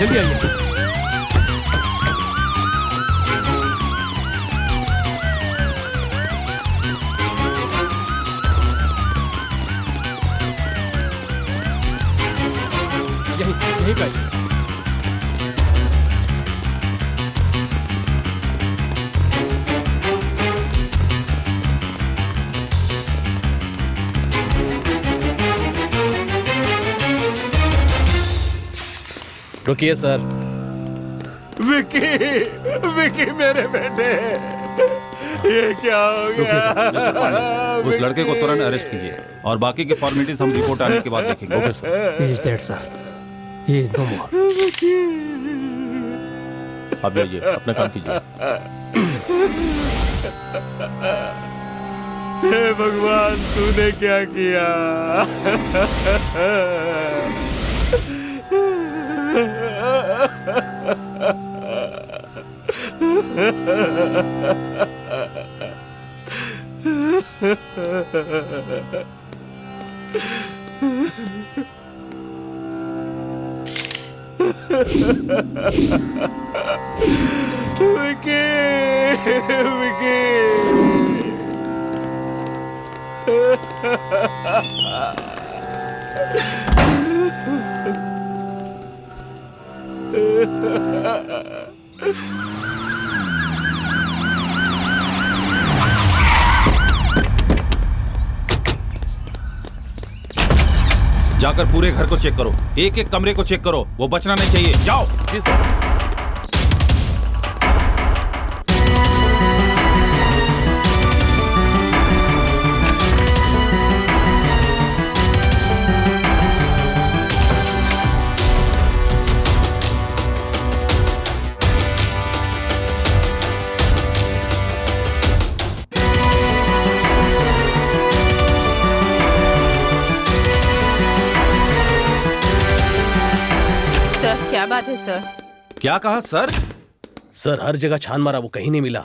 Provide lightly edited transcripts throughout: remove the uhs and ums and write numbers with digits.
जल्दी आइए। यहीं पे आइए। रुकिए सर। विकी, विकी मेरे बेटे, ये क्या हो गया? उस लड़के को तुरंत अरेस्ट कीजिए और बाकी के फॉर्मेलिटीज हम रिपोर्ट आने के बाद देखेंगे। Okay sir. He is dead, sir. He is no more. आप जाइए, अपना काम कीजिए। हे भगवान, तूने क्या किया? विकी, विकी। जाकर पूरे घर को चेक करो, एक एक कमरे को चेक करो, वो बचना नहीं चाहिए। जाओ। जी सर। क्या बात है सर? क्या कहा सर? सर हर जगह छान मारा, वो कहीं नहीं मिला।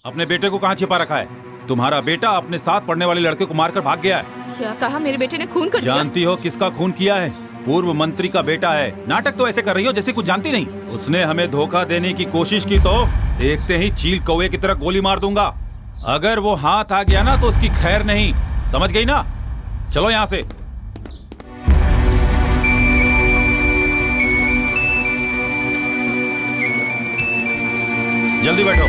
अपने बेटे को कहाँ छिपा रखा है? तुम्हारा बेटा अपने साथ पढ़ने वाले लड़के को मारकर भाग गया है। क्या कहा? मेरे बेटे ने खून कर दिया? जानती हो किसका खून किया है? पूर्व मंत्री का बेटा है। नाटक तो ऐसे कर रही हो जैसे कुछ जानती नहीं। उसने हमें धोखा देने की कोशिश की तो देखते ही चील कौवे की तरह गोली मार दूंगा। अगर वो हाथ आ गया ना तो उसकी खैर नहीं, समझ गई ना? चलो यहाँ से। जल्दी बैठो।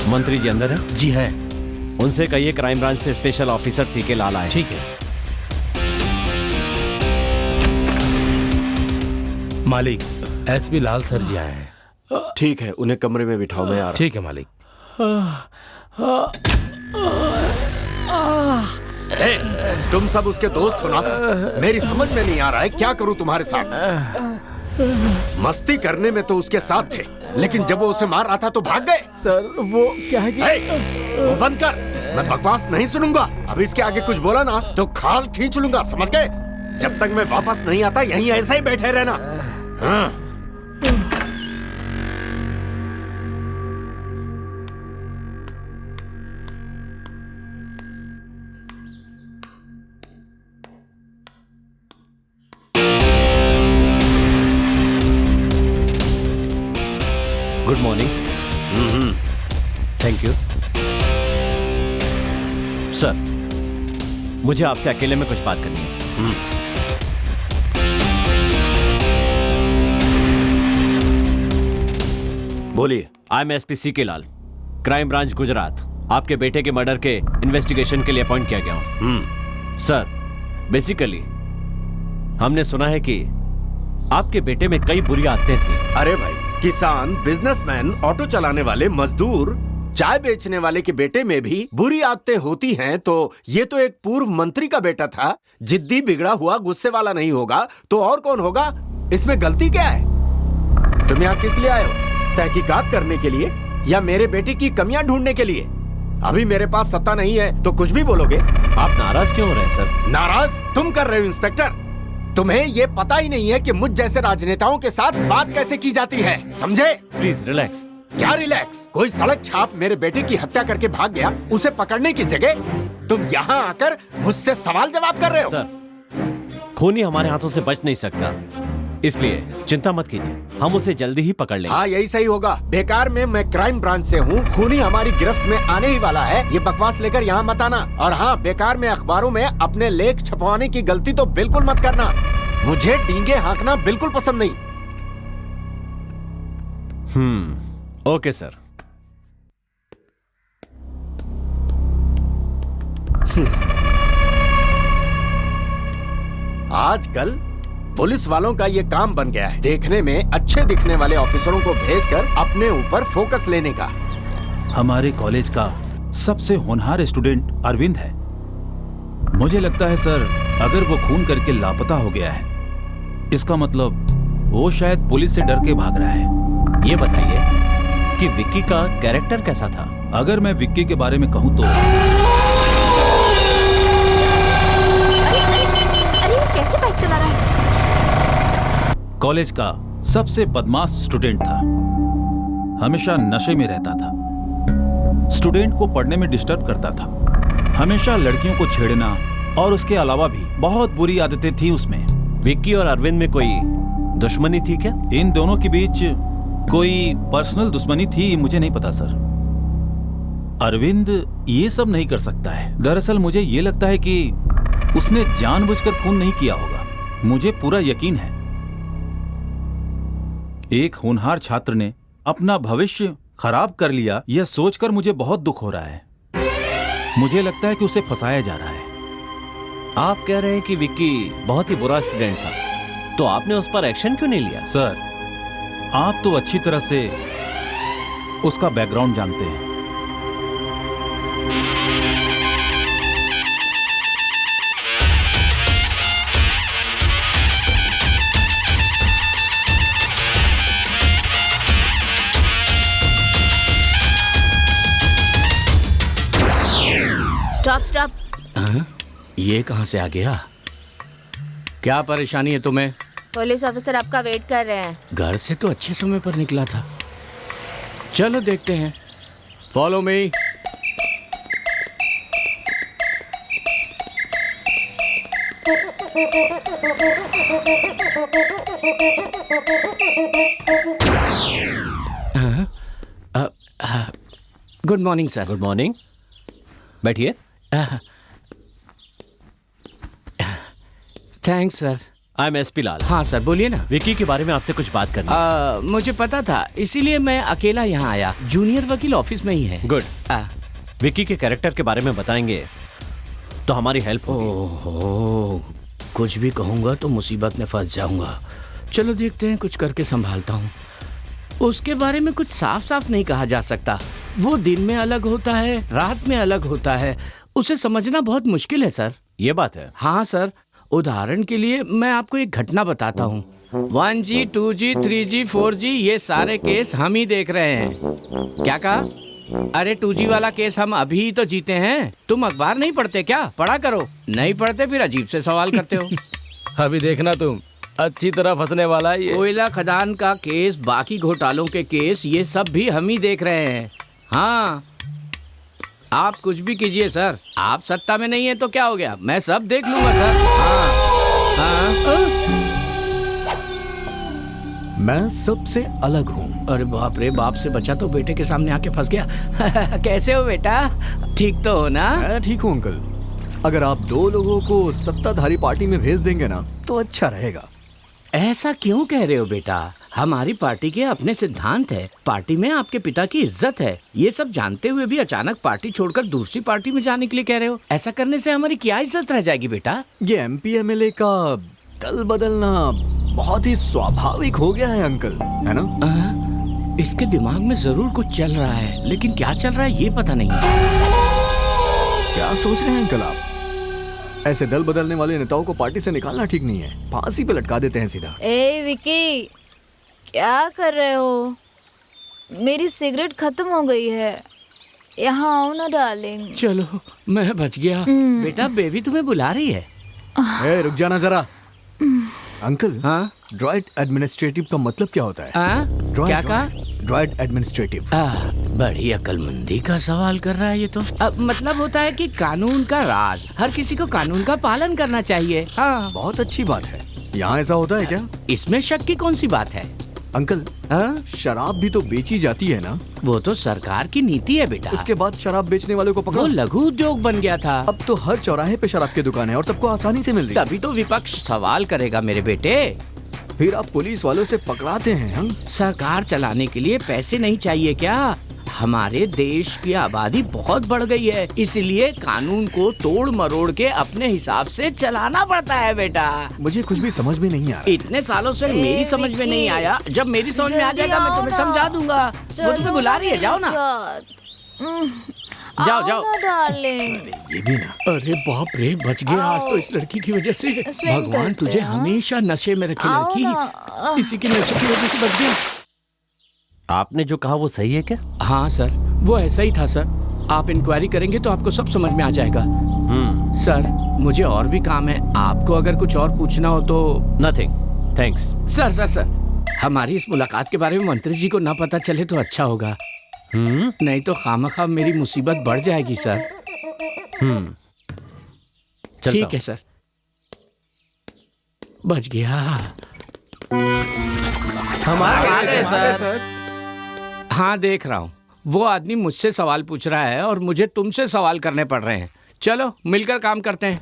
मंत्री जी अंदर है? जी है। उनसे कहिए क्राइम ब्रांच से स्पेशल ऑफिसर सीके लाल आए। ठीक है। मालिक, एसपी लाल सर जी आए हैं। ठीक है, उन्हें कमरे में बिठाओ, मैं आ रहा हूं। ठीक है मालिक। तुम सब उसके दोस्त हो ना? मेरी समझ में नहीं आ रहा है क्या करूं तुम्हारे साथ। मस्ती करने में तो उसके साथ थे, लेकिन जब वो उसे मार रहा था तो भाग गए। सर वो क्या है कि वो बंद कर, मैं बकवास नहीं सुनूंगा। अब इसके आगे कुछ बोला ना तो खाल खींच लूंगा, समझ गए? जब तक मैं वापस नहीं आता यहीं ऐसा ही बैठे रहना। हाँ। Good morning. Thank you sir. मुझे आपसे अकेले में कुछ बात करनी है। बोलिए। I am SP CK Lal, crime branch Gujarat. आपके बेटे के मर्डर के इन्वेस्टिगेशन के लिए अपॉइंट किया गया हूं। सर बेसिकली हमने सुना है कि आपके बेटे में कई बुरी आदतें थी। अरे भाई, किसान, बिजनेसमैन, ऑटो चलाने वाले, मजदूर, चाय बेचने वाले के बेटे में भी बुरी आदतें होती हैं, तो ये तो एक पूर्व मंत्री का बेटा था। जिद्दी, बिगड़ा हुआ, गुस्से वाला नहीं होगा तो और कौन होगा? इसमें गलती क्या है? तुम यहाँ किस लिए आए हो? तहकीकात करने के लिए या मेरे बेटे की कमियां ढूंढने के लिए? अभी मेरे पास सत्ता नहीं है तो कुछ भी बोलोगे। आप नाराज क्यों हो रहे हैं सर? नाराज तुम कर रहे हो इंस्पेक्टर। तुम्हें ये पता ही नहीं है कि मुझ जैसे राजनेताओं के साथ बात कैसे की जाती है, समझे? Please relax. क्या रिलैक्स? कोई सड़क छाप मेरे बेटे की हत्या करके भाग गया, उसे पकड़ने की जगह तुम यहाँ आकर मुझसे सवाल जवाब कर रहे हो। सर, खूनी हमारे हाथों से बच नहीं सकता, इसलिए चिंता मत कीजिए, हम उसे जल्दी ही पकड़ लेंगे। हाँ यही सही होगा। बेकार में मैं क्राइम ब्रांच से हूँ, खूनी हमारी गिरफ्त में आने ही वाला है। ये बकवास लेकर यहाँ मत आना। और हाँ, बेकार में अखबारों में अपने लेख छपवाने की गलती तो बिल्कुल मत करना। मुझे डींगे हाँकना बिल्कुल पसंद नहीं। Okay sir. आजकल पुलिस वालों का ये काम बन गया है, देखने में अच्छे दिखने वाले ऑफिसरों को भेजकर अपने ऊपर फोकस लेने का। हमारे कॉलेज का सबसे होनहार स्टूडेंट अरविंद है। मुझे लगता है सर, अगर वो खून करके लापता हो गया है, इसका मतलब वो शायद पुलिस से डर के भाग रहा है। ये बताइए कि विक्की का कैरेक्टर कैसा था? अगर मैं विक्की के बारे में कहूँ तो अरे कैसे बाइक चला रहा है? कॉलेज का सबसे बदमाश स्टूडेंट था। हमेशा नशे में रहता था, स्टूडेंट को पढ़ने में डिस्टर्ब करता था, हमेशा लड़कियों को छेड़ना और उसके अलावा भी बहुत बुरी आदतें थी उसमें। विक्की और अरविंद में कोई दुश्मनी थी क्या? इन दोनों के बीच कोई पर्सनल दुश्मनी थी मुझे नहीं पता सर। अरविंद ये सब नहीं कर सकता है। दरअसल मुझे ये लगता है कि उसने जानबूझकर खून नहीं किया होगा। मुझे पूरा यकीन है एक होनहार छात्र ने अपना भविष्य खराब कर लिया, यह सोचकर मुझे बहुत दुख हो रहा है। मुझे लगता है कि उसे फंसाया जा रहा है। आप कह रहे हैं कि विक्की बहुत ही बुरा स्टूडेंट था, तो आपने उस पर एक्शन क्यों नहीं लिया? सर, आप तो अच्छी तरह से उसका बैकग्राउंड जानते हैं। Stop stop. ये कहाँ से आ गया? क्या परेशानी है तुम्हें? पुलिस ऑफिसर आपका वेट कर रहे हैं। घर से तो अच्छे समय पर निकला था। चलो देखते हैं। Follow me. Good morning sir. Good morning, बैठिए। Thanks sir. I am SP Lal. हाँ सर, बोलिए ना। विक्की के बारे में आपसे कुछ बात करनी है। मुझे पता था, इसीलिए मैं अकेला यहाँ आया। जूनियर वकील ऑफिस में ही है। गुड। विक्की के कैरेक्टर के बारे में बताएंगे तो हमारी हेल्प होगी। ओहो, कुछ भी कहूँगा तो मुसीबत में फंस जाऊंगा। चलो देखते हैं, कुछ करके संभालता हूँ। उसके बारे में कुछ साफ साफ नहीं कहा जा सकता। वो दिन में अलग होता है, रात में अलग होता है। उसे समझना बहुत मुश्किल है सर। ये बात है। हाँ सर, उदाहरण के लिए मैं आपको एक घटना बताता हूँ। 1G, 2G, 3G, 4G ये सारे केस हम ही देख रहे हैं। क्या कहा? अरे 2G वाला केस हम अभी तो जीते हैं। तुम अखबार नहीं पढ़ते क्या? पढ़ा करो। नहीं पढ़ते फिर अजीब से सवाल करते हो। अभी देखना तुम, अच्छी तरह फंसने वाला है ये। कोयला खदान का केस, बाकी घोटालों के केस, ये सब भी हम ही देख रहे हैं। हाँ, आप कुछ भी कीजिए सर, आप सत्ता में नहीं है तो क्या हो गया, मैं सब देख लूंगा सर। हाँ, हाँ। मैं सबसे अलग हूँ। अरे बाप रे, बाप से बचा तो बेटे के सामने आके फंस गया। कैसे हो बेटा? ठीक तो हो ना? मैं ठीक हूँ अंकल। अगर आप 2 लोगों को सत्ताधारी पार्टी में भेज देंगे ना तो अच्छा रहेगा। ऐसा क्यों कह रहे हो बेटा? हमारी पार्टी के अपने सिद्धांत है, पार्टी में आपके पिता की इज्जत है। ये सब जानते हुए भी अचानक पार्टी छोड़कर दूसरी पार्टी में जाने के लिए कह रहे हो। ऐसा करने से हमारी क्या इज्जत रह जाएगी बेटा? ये MP MLA का दल बदलना बहुत ही स्वाभाविक हो गया है अंकल, है ना? इसके दिमाग में जरूर कुछ चल रहा है, लेकिन क्या चल रहा है ये पता नहीं। क्या सोच रहे हैं अंकल आप? ऐसे दल बदलने वाले नेताओं को पार्टी से निकालना ठीक नहीं है, फांसी पे लटका देते हैं सीधा। ए विकी, क्या कर रहे हो? मेरी सिगरेट खत्म हो गई है। यहाँ आओ ना डार्लिंग। चलो मैं बच गया। बेटा बेबी तुम्हें बुला रही है। ए, रुक जाना जरा। अंकल, हाँ ड्राइड एडमिनिस्ट्रेटिव का मतलब क्या होता है? क्या कहा? Dried administrative. बड़ी अक्लमंदी का सवाल कर रहा है ये तो। मतलब होता है कि कानून का राज, हर किसी को कानून का पालन करना चाहिए। हाँ बहुत अच्छी बात है। यहाँ ऐसा होता है क्या? इसमें शक की कौन सी बात है? अंकल, शराब भी तो बेची जाती है ना? वो तो सरकार की नीति है बेटा। उसके बाद शराब बेचने वालों को पकड़ो। वो लघु उद्योग बन गया था। अब तो हर चौराहे पे शराब की दुकान है और सबको आसानी से मिल रही है। तभी तो विपक्ष सवाल करेगा मेरे बेटे। फिर आप पुलिस वालों से पकड़ाते हैं हम? सरकार चलाने के लिए पैसे नहीं चाहिए क्या? हमारे देश की आबादी बहुत बढ़ गई है, इसलिए कानून को तोड़ मरोड़ के अपने हिसाब से चलाना पड़ता है बेटा। मुझे कुछ भी समझ में नहीं आ रहा। इतने सालों से मेरी समझ में नहीं आया, जब मेरी समझ में आ जाएगा मैं तुम्हें समझा दूंगा। वो तुम्हें बुला रही है, जाओ ना। जाओ जाओ डार्लिंग। ये भी ना। अरे बाप रे, बच गया आज तो इस लड़की की वजह से। स्विंग भगवान करते तुझे हैं। हमेशा नशे में रखे आओ लड़की, ना। इसी की नशे की वजह से बच गया। आपने जो कहा वो सही है क्या? हाँ सर, वो ऐसा ही था सर। आप इंक्वायरी करेंगे तो आपको सब समझ में आ जाएगा। सर मुझे और भी काम है, आपको अगर कुछ और पूछना हो तो। Nothing, thanks. Sir sir sir, हमारी इस मुलाकात के बारे में मंत्री जी को ना पता चले तो अच्छा होगा। नहीं तो खामखा मेरी मुसीबत बढ़ जाएगी सर। ठीक है सर, बच गया। हमारे सर। हाँ देख रहा हूँ, वो आदमी मुझसे सवाल पूछ रहा है और मुझे तुमसे सवाल करने पड़ रहे हैं। चलो मिलकर काम करते हैं।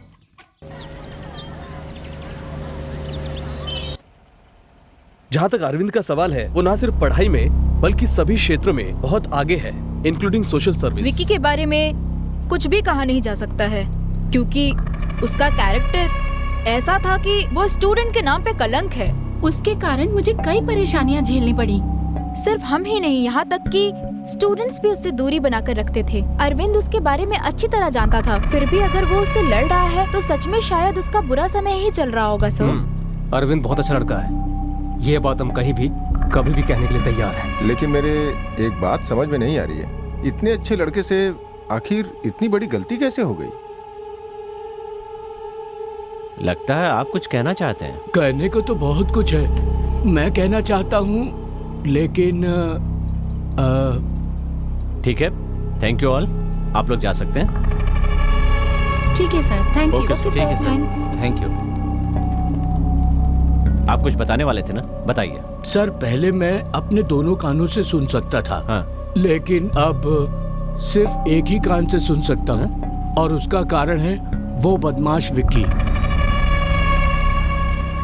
जहाँ तक अरविंद का सवाल है, वो ना सिर्फ पढ़ाई में बल्कि सभी क्षेत्रों में बहुत आगे है, इंक्लूडिंग सोशल सर्विस। विकी के बारे में कुछ भी कहा नहीं जा सकता है, क्योंकि उसका कैरेक्टर ऐसा था कि वो स्टूडेंट के नाम पे कलंक है। उसके कारण मुझे कई परेशानियां झेलनी पड़ी। सिर्फ हम ही नहीं, यहाँ तक कि स्टूडेंट्स भी उससे दूरी बनाकर रखते थे। अरविंद उसके बारे में अच्छी तरह जानता था, फिर भी अगर वो उससे लड़ रहा है तो सच में शायद उसका बुरा समय ही चल रहा होगा। सर अरविंद बहुत अच्छा लड़का है, ये बात हम कहीं भी कभी भी कहने के लिए तैयार हैं। लेकिन मेरे एक बात समझ में नहीं आ रही है, इतने अच्छे लड़के से आखिर इतनी बड़ी गलती कैसे हो गई? लगता है आप कुछ कहना चाहते हैं। कहने को तो बहुत कुछ है, मैं कहना चाहता हूँ, लेकिन ठीक है, थैंक यू ऑल, आप लोग जा सकते हैं। ठीक है sir, thank you. Okay sir, thanks. Thank you. आप कुछ बताने वाले थे ना, बताइए। सर पहले मैं अपने दोनों कानों से सुन सकता था, हाँ। लेकिन अब सिर्फ एक ही कान से सुन सकता हूँ, और उसका कारण है वो बदमाश विक्की।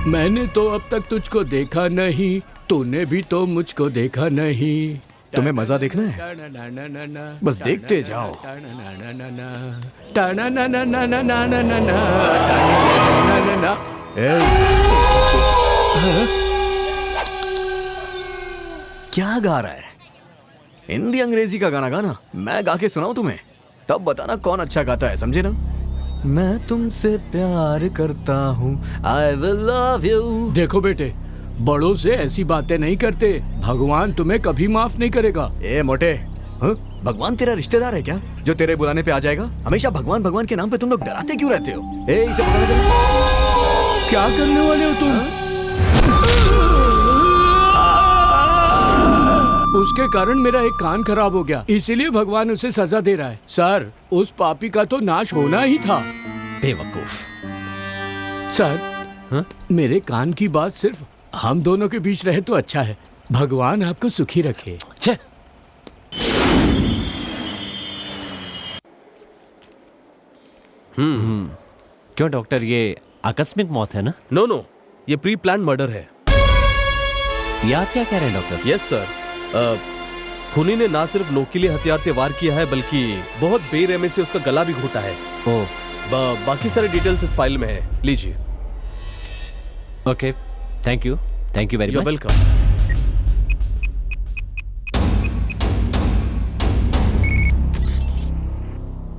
मैंने तो अब तक तुझको देखा नहीं, तूने भी तो मुझको देखा नहीं। तुम्हें मजा देखना है? बस देखते जाओ। क्या गा रहा है? हिंदी अंग्रेजी का गाना गाना, मैं गा के सुनाऊं तुम्हें, तब बताना कौन अच्छा गाता है, समझे ना? मैं तुमसे प्यार करता हूँ, I will love you। देखो बेटे, बड़ों से ऐसी बातें नहीं करते, भगवान तुम्हें कभी माफ नहीं करेगा। ए मोटे, हाँ? भगवान तेरा रिश्तेदार है क्या जो तेरे बुलाने पे आ जाएगा? हमेशा भगवान भगवान के नाम पे तुम लोग डराते क्यों रहते हो? ए, इसे पकड़ने दो। क्या करने वाले हो तुम? उसके कारण मेरा एक कान खराब हो गया, इसीलिए भगवान उसे सजा दे रहा है। सर उस पापी का तो नाश होना ही था। बेवकूफ। सर हाँ? मेरे कान की बात सिर्फ हम दोनों के बीच रहे तो अच्छा है। भगवान आपको सुखी रखे। छे। क्यों डॉक्टर, ये आकस्मिक मौत है ना? नो नो, ये प्री प्लान मर्डर है। ये आप क्या कह रहे हैं डॉक्टर? यस सर, खूनी ने ना सिर्फ नोकीले हथियार से वार किया है, बल्कि बहुत बेरहमी से उसका गला भी घोटा है। ओह, बाकी सारे डिटेल्स इस फाइल में है, लीजिए। Okay, thank you very you much. Welcome.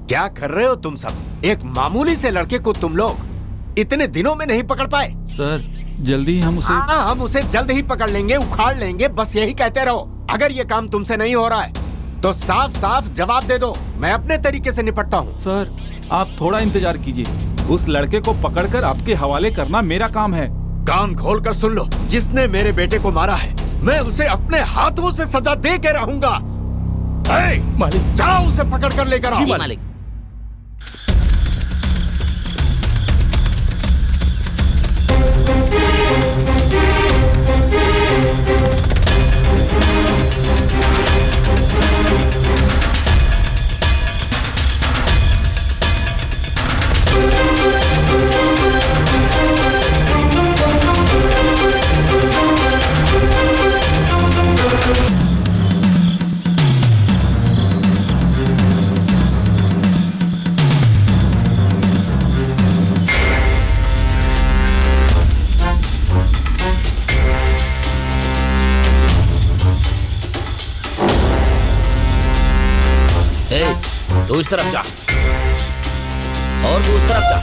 क्या कर रहे हो तुम सब? एक मामूली से लड़के को तुम लोग इतने दिनों में नहीं पकड़ पाए? सर जल्दी हम उसे। हाँ, हम उसे जल्द ही पकड़ लेंगे, उखाड़ लेंगे, बस यही कहते रहो। अगर ये काम तुमसे नहीं हो रहा है तो साफ साफ जवाब दे दो, मैं अपने तरीके से निपटता हूँ। सर आप थोड़ा इंतजार कीजिए, उस लड़के को पकड़कर आपके हवाले करना मेरा काम है। कान खोल कर सुन लो, जिसने मेरे बेटे को मारा है मैं उसे अपने हाथों से सजा दे के रहूंगा। मालिक, जाओ उसे पकड़ कर लेकर आओ। मालिक। तू इस तरफ जा और तू उस तरफ जा।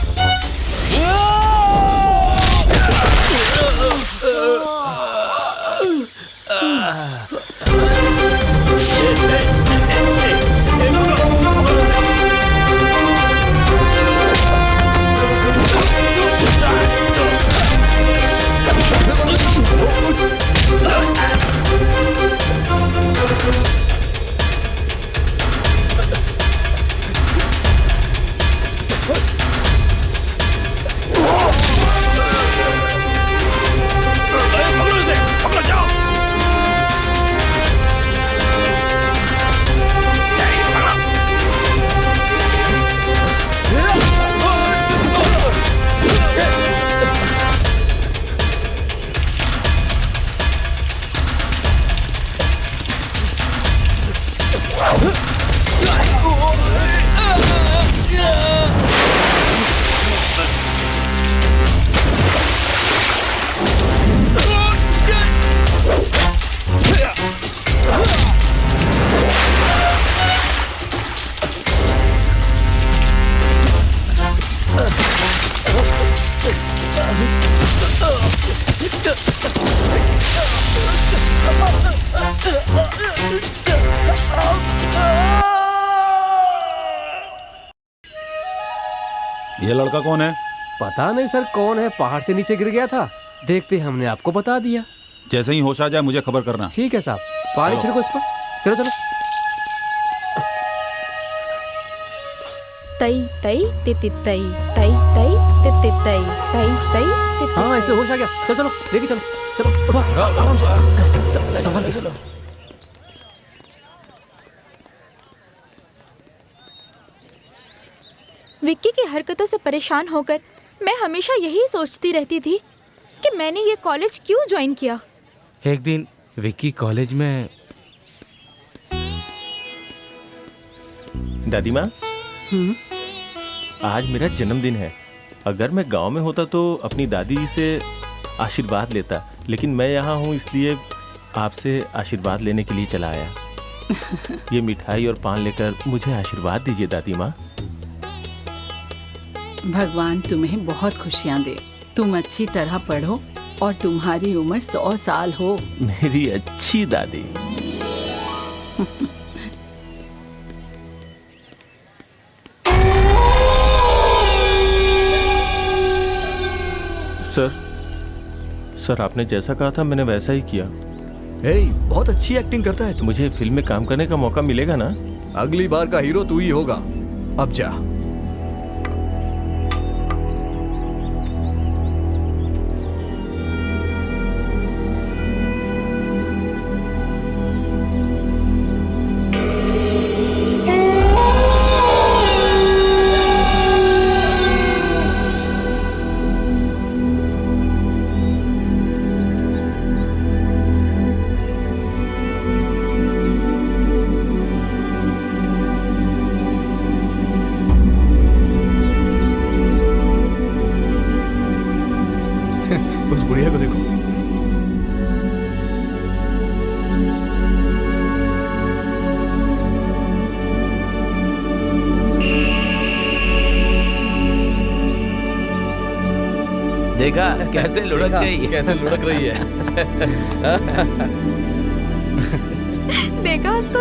ये लड़का कौन है? पता नहीं सर कौन है, पहाड़ से नीचे गिर गया था, देखते हमने आपको बता दिया। जैसे ही होश आ जाए मुझे खबर करना। ठीक है साहब, पानी छिड़को इस पर। चलो चलो। तई तई तिति तई तई तई तिति तई तई तई तिति। हाँ ऐसे होश आ गया। चलो चलो लेके चलो, चलो उठो, आराम से संभाल के चलो। विक्की की हरकतों से परेशान होकर मैं हमेशा यही सोचती रहती थी कि मैंने ये कॉलेज क्यों ज्वाइन किया। एक दिन विक्की कॉलेज में। दादी माँ, आज मेरा जन्मदिन है। अगर मैं गांव में होता तो अपनी दादी जी से आशीर्वाद लेता, लेकिन मैं यहाँ हूँ इसलिए आपसे आशीर्वाद लेने के लिए चला आया। ये मिठाई और पान लेकर मुझे आशीर्वाद दीजिए दादी माँ। भगवान तुम्हें बहुत खुशियाँ दे। तुम अच्छी तरह पढ़ो और तुम्हारी उम्र 100 साल हो। मेरी अच्छी दादी। सर आपने जैसा कहा था मैंने वैसा ही किया। बहुत अच्छी एक्टिंग करता है तू। मुझे फिल्म में काम करने का मौका मिलेगा ना? अगली बार का हीरो तू ही होगा। अब जा। उस बुढ़िया को देखो। देखा कैसे लुढ़क गई। कैसे लुढ़क रही है। देखा उसको?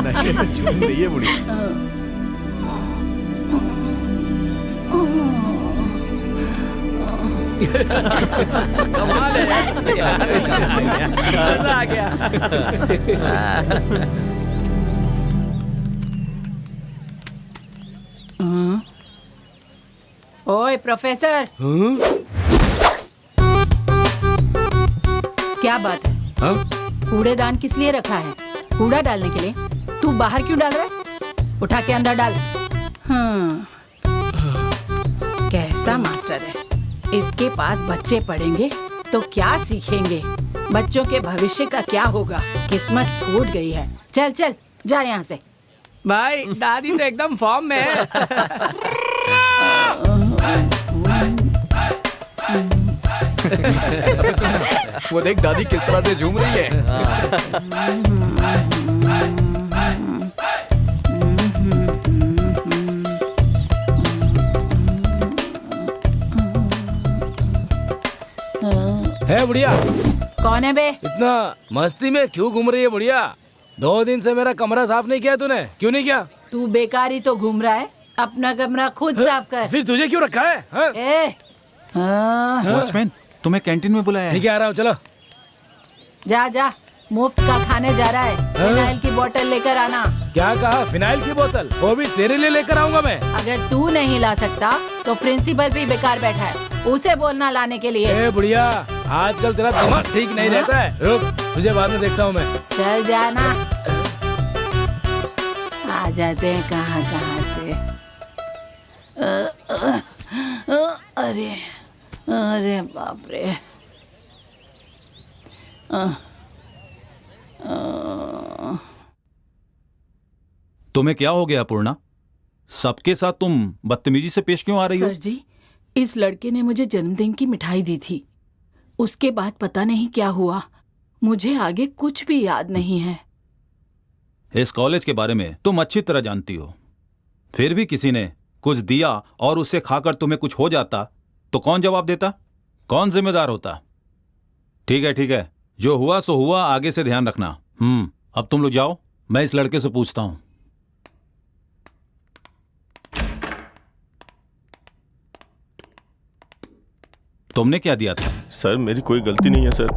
नशे में झूम रही है बुढ़िया। कमाल है यार। मजा आ गया। ओए प्रोफेसर, क्या बात है? कूड़ेदान किस लिए रखा है? कूड़ा डालने के लिए? तू बाहर क्यों डाल रहा है? उठा के अंदर डाल। कैसा मास्टर है? इसके पास बच्चे पढ़ेंगे तो क्या सीखेंगे? बच्चों के भविष्य का क्या होगा? किस्मत फूट गई है। चल चल जा यहाँ से। भाई दादी तो एकदम फॉर्म में है। वो देख दादी किस तरह से झूम रही है। है बुढ़िया? कौन है बे? इतना मस्ती में क्यों घूम रही है बुढ़िया? 2 दिन से मेरा कमरा साफ नहीं किया तूने, क्यों नहीं किया? तू बेकार ही तो घूम रहा है, अपना कमरा खुद साफ कर। फिर तुझे क्यों रखा है? वॉचमैन, तुम्हें कैंटीन में बुलाया है। ठीक है, आ रहा हूँ, चलो। जा जा, मुफ्त का खाने जा रहा है। फिनाइल की बोतल लेकर आना। क्या कहा? फिनाइल की बोतल? वो भी तेरे लिए लेकर आऊंगा मैं। अगर तू नहीं ला सकता तो प्रिंसिपल भी बेकार बैठा है, उसे बोलना लाने के लिए। ए बुढ़िया, आजकल तेरा दिमाग ठीक नहीं रहता है। रुक, तुझे बाद में देखता हूँ मैं। चल जाना। आ जाते हैं कहाँ कहाँ से। अरे अरे बाप रे। तुम्हें क्या हो गया पूर्णा? सबके साथ तुम बदतमीजी से पेश क्यों आ रही हो? सर जी, इस लड़के ने मुझे जन्मदिन की मिठाई दी थी। उसके बाद पता नहीं क्या हुआ, मुझे आगे कुछ भी याद नहीं है। इस कॉलेज के बारे में तुम अच्छी तरह जानती हो, फिर भी किसी ने कुछ दिया और उसे खाकर तुम्हें कुछ हो जाता तो कौन जवाब देता? कौन जिम्मेदार होता? ठीक है, जो हुआ सो हुआ, आगे से ध्यान रखना। अब तुम लोग जाओ, मैं इस लड़के से पूछता हूं। तुमने क्या दिया था? सर मेरी कोई गलती नहीं है सर।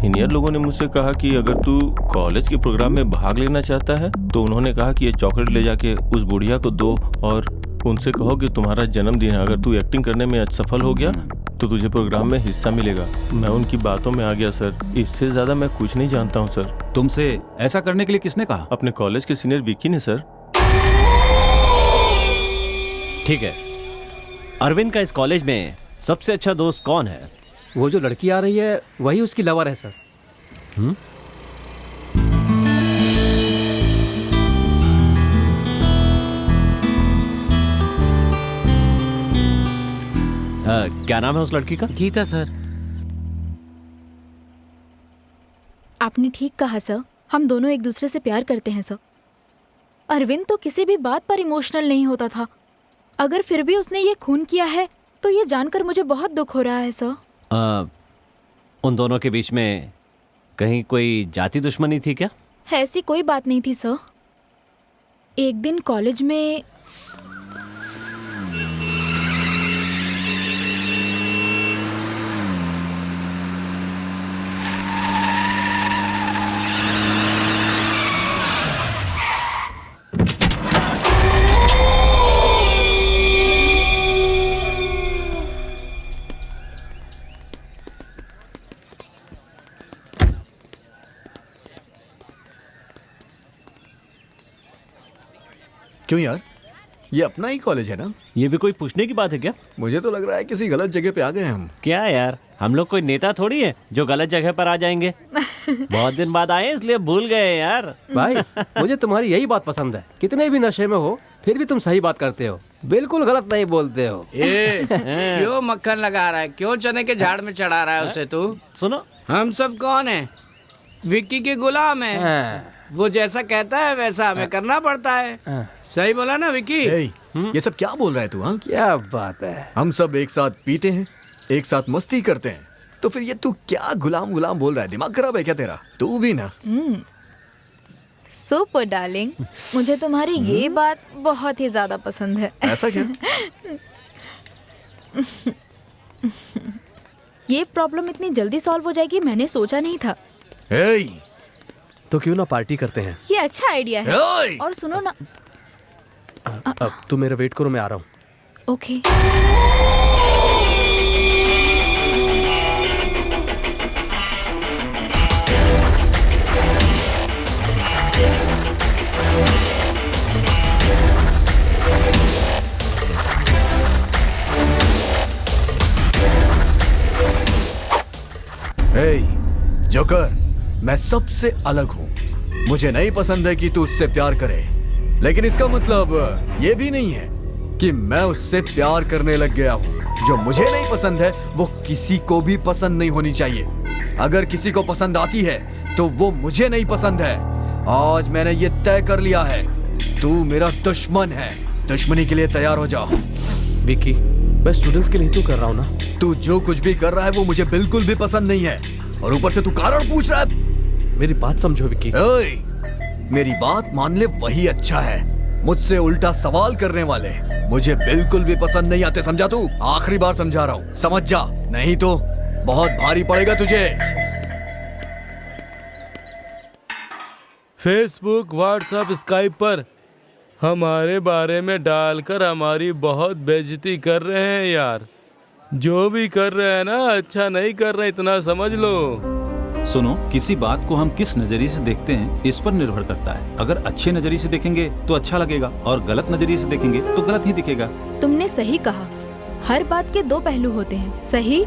सीनियर लोगों ने मुझसे कहा कि अगर तू कॉलेज के प्रोग्राम में भाग लेना चाहता है तो उन्होंने कहा कि ये चॉकलेट ले जाके उस बुढ़िया को दो और उनसे कहो कि तुम्हारा जन्मदिन है, अगर तू एक्टिंग करने में सफल हो गया तो तुझे प्रोग्राम में हिस्सा मिलेगा। मैं उनकी बातों में आ गया सर, इससे ज्यादा मैं कुछ नहीं जानता हूँ सर। तुमसे ऐसा करने के लिए किसने कहा? अपने कॉलेज के सीनियर विक्की ने सर। ठीक है, अरविंद का इस कॉलेज में सबसे अच्छा दोस्त कौन है? वो जो लड़की आ रही है वही उसकी लवर है सर। क्या नाम है उस लड़की का? गीता सर। आपने ठीक कहा सर, हम दोनों एक दूसरे से प्यार करते हैं सर। अरविंद तो किसी भी बात पर इमोशनल नहीं होता था। अगर फिर भी उसने ये खून किया है तो ये जानकर मुझे बहुत दुख हो रहा है सर। उन दोनों के बीच में कहीं कोई जाति दुश्मनी थी क्या? ऐसी कोई बात नहीं थी सर। एक दिन कॉलेज में क्यों यार, ये अपना ही कॉलेज है ना? ये भी कोई पूछने की बात है क्या? मुझे तो लग रहा है किसी गलत जगह पे आ गए हम। क्या यार, हम लोग कोई नेता थोड़ी है जो गलत जगह पर आ जाएंगे। बहुत दिन बाद आए इसलिए भूल गए यार। भाई मुझे तुम्हारी यही बात पसंद है, कितने भी नशे में हो फिर भी तुम सही बात करते हो, बिल्कुल गलत नहीं बोलते हो। क्यों मक्खन लगा रहा है? क्यों चने के झाड़ में चढ़ा रहा है उसे तू? सुनो, हम सब कौन है? विक्की के गुलाम है। वो जैसा कहता है वैसा हमें करना पड़ता है। सही बोला ना विक्की? ये सब क्या बोल रहा है तू? हाँ, क्या बात है। हम सब एक साथ पीते हैं, एक साथ मस्ती करते हैं, तो फिर ये तू क्या गुलाम गुलाम बोल रहा है? दिमाग खराब है क्या तेरा? तू भी ना। सुपर डार्लिंग, मुझे तुम्हारी ये बात बहुत ही ज्यादा पसंद है। ऐसा क्या? ये प्रॉब्लम इतनी जल्दी सॉल्व हो जाएगी मैंने सोचा नहीं था। तो क्यों ना पार्टी करते हैं? ये अच्छा आइडिया है। और सुनो ना, अब तू मेरा वेट करो, मैं आ रहा हूँ। ओके। जोकर, मैं सबसे अलग हूँ। मुझे नहीं पसंद है कि तू उससे प्यार करे, लेकिन इसका मतलब ये भी नहीं है कि मैं उससे प्यार करने लग गया हूँ। जो मुझे नहीं पसंद है वो किसी को भी पसंद नहीं होनी चाहिए। अगर किसी को पसंद आती है तो वो मुझे नहीं पसंद है। आज मैंने ये तय कर लिया है, तू मेरा दुश्मन है। दुश्मनी के लिए तैयार हो जा। विकी, मैं स्टूडेंट्स के लिए तो कर रहा हूँ ना। तू जो कुछ भी कर रहा है वो मुझे बिल्कुल भी पसंद नहीं है, और ऊपर से तू कारण पूछ रहा है। मेरी बात समझो विकी। मेरी बात मान ले वही अच्छा है। मुझसे उल्टा सवाल करने वाले मुझे बिल्कुल भी पसंद नहीं आते, समझा तू? आखिरी बार समझा रहा हूँ, समझ जा, नहीं तो बहुत भारी पड़ेगा तुझे। फेसबुक, व्हाट्सएप, स्काइप पर हमारे बारे में डालकर हमारी बहुत बेइज्जती कर रहे हैं यार। जो भी कर रहे हैं ना, अच्छा नहीं कर रहे, इतना समझ लो। सुनो, किसी बात को हम किस नजरिए से देखते हैं इस पर निर्भर करता है। अगर अच्छे नजरिए से देखेंगे तो अच्छा लगेगा, और गलत नजरिए से देखेंगे तो गलत ही दिखेगा। तुमने सही कहा, हर बात के दो पहलू होते हैं, सही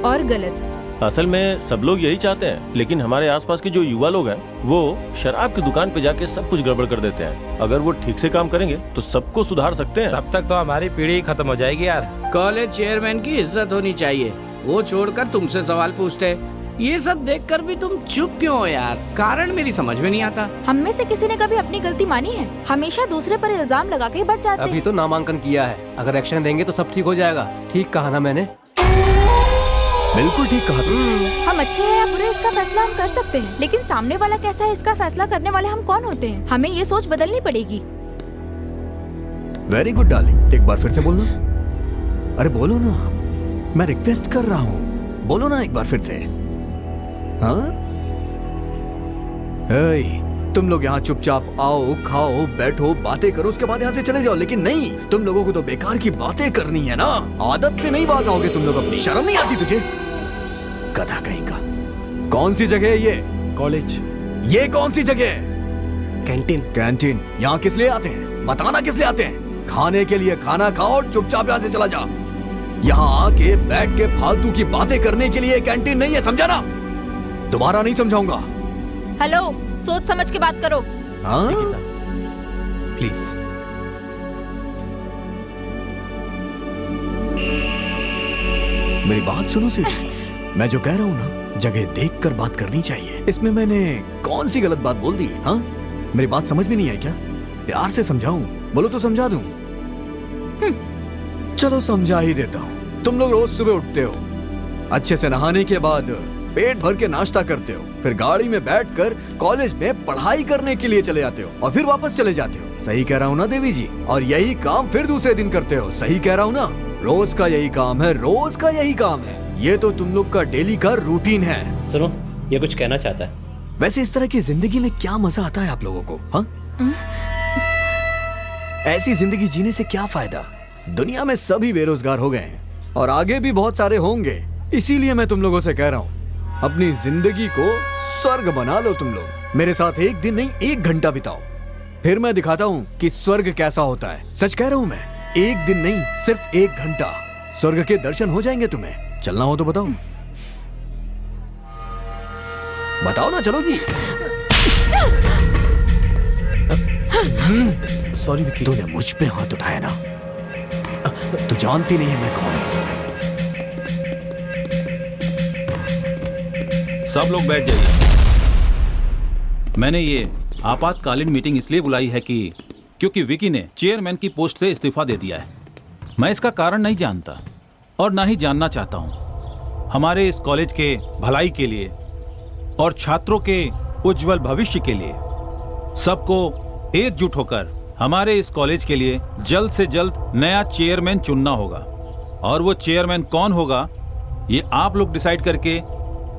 और गलत। असल में सब लोग यही चाहते हैं, लेकिन हमारे आसपास के जो युवा लोग हैं वो शराब की दुकान पे जाके सब कुछ गड़बड़ कर देते हैं। अगर वो ठीक से काम करेंगे तो सबको सुधार सकते हैं। तब तक तो हमारी पीढ़ी खत्म हो जाएगी यार। कॉलेज चेयरमैन की इज्जत होनी चाहिए, वो छोड़कर तुमसे सवाल पूछते हैं। ये सब देखकर भी तुम चुप क्यों हो यार? कारण मेरी समझ में नहीं आता। हम में से किसी ने कभी अपनी गलती मानी है? हमेशा दूसरे पर इल्जाम लगा के बच जाते हैं। अभी तो नामांकन किया है, अगर एक्शन देंगे तो सब ठीक हो जाएगा। ठीक कहा ना मैंने? बिल्कुल ठीक कहा तुम। हम अच्छे हैं या बुरे इसका फैसला हम कर सकते हैं, लेकिन सामने वाला कैसा है इसका फैसला करने वाले हम कौन होते हैं? हमें ये सोच बदलनी पड़ेगी। वेरी गुड डार्लिंग, एक बार फिर से बोलना। अरे बोलो ना, मैं रिक्वेस्ट कर रहा हूँ, बोलो ना एक बार फिर से। हाँ? तुम लोग यहाँ चुपचाप आओ, खाओ, बैठो, बातें करो, उसके बाद यहाँ से चले जाओ। लेकिन नहीं, तुम लोगों को तो बेकार की बातें करनी है ना। आदत से नहीं बाज आओगे तुम लोग अपनी। शर्म नहीं आती तुझे? गधा कहीं का। कौन सी जगह है ये? कॉलेज। ये कौन सी जगह है? कैंटीन। कैंटीन यहाँ किस लिए आते हैं? बताना किस लिए आते हैं? खाने के लिए। खाना खाओ और चुपचाप यहाँ से चला जा। यहाँ आके बैठ के फालतू की बातें करने के लिए कैंटीन नहीं है, समझा ना? दोबारा नहीं समझाऊंगा। हेलो, सोच समझ के बात करो। हाँ? प्लीज। मेरी बात सुनो सीधी। मैं जो कह रहा हूँ ना, जगह देखकर बात करनी चाहिए। इसमें मैंने कौन सी गलत बात बोल दी? हाँ, मेरी बात समझ में नहीं आई क्या? प्यार से समझाऊं? बोलो तो समझा दूं। चलो समझा ही देता हूँ। तुम लोग रोज सुबह उठते हो, अच्छे से नहाने के बाद पेट भर के नाश्ता करते हो, फिर गाड़ी में बैठकर कॉलेज में पढ़ाई करने के लिए चले जाते हो और फिर वापस चले जाते हो। सही कह रहा हूँ ना देवी जी? और यही काम फिर दूसरे दिन करते हो। सही कह रहा हूँ ना? रोज का यही काम है, रोज का यही काम है। ये तो तुम लोग का डेली का रूटीन है। सुनो, ये कुछ कहना चाहता है। वैसे इस तरह की जिंदगी में क्या मजा आता है आप लोगों को? हाँ? ऐसी जिंदगी जीने से क्या फायदा? दुनिया में सभी बेरोजगार हो गए हैं और आगे भी बहुत सारे होंगे। इसीलिए मैं तुम लोगों से कह रहा हूँ, अपनी जिंदगी को स्वर्ग बना लो तुम लोग। मेरे साथ एक दिन नहीं, 1 घंटा बिताओ, फिर मैं दिखाता हूँ कि स्वर्ग कैसा होता है। सच कह रहा हूँ मैं, 1 दिन नहीं, सिर्फ 1 घंटा। स्वर्ग के दर्शन हो जाएंगे तुम्हें। चलना हो तो बताओ। बताओ ना, चलो जी। सॉरी विकी। तूने मुझ पे हाथ उठाया ना, तू जानती नहीं है मैं कौन हूं। सब लोग बैठ जाइए। मैंने ये आपातकालीन मीटिंग इसलिए बुलाई है कि क्योंकि विकी ने चेयरमैन की पोस्ट से इस्तीफा दे दिया है। मैं इसका कारण नहीं जानता और ना ही जानना चाहता हूं। हमारे इस कॉलेज के भलाई के लिए और छात्रों के उज्जवल भविष्य के लिए सबको एकजुट होकर हमारे इस कॉलेज के लिए जल्द से जल्द नया चेयरमैन चुनना होगा। और वो चेयरमैन कौन होगा ये आप लोग डिसाइड करके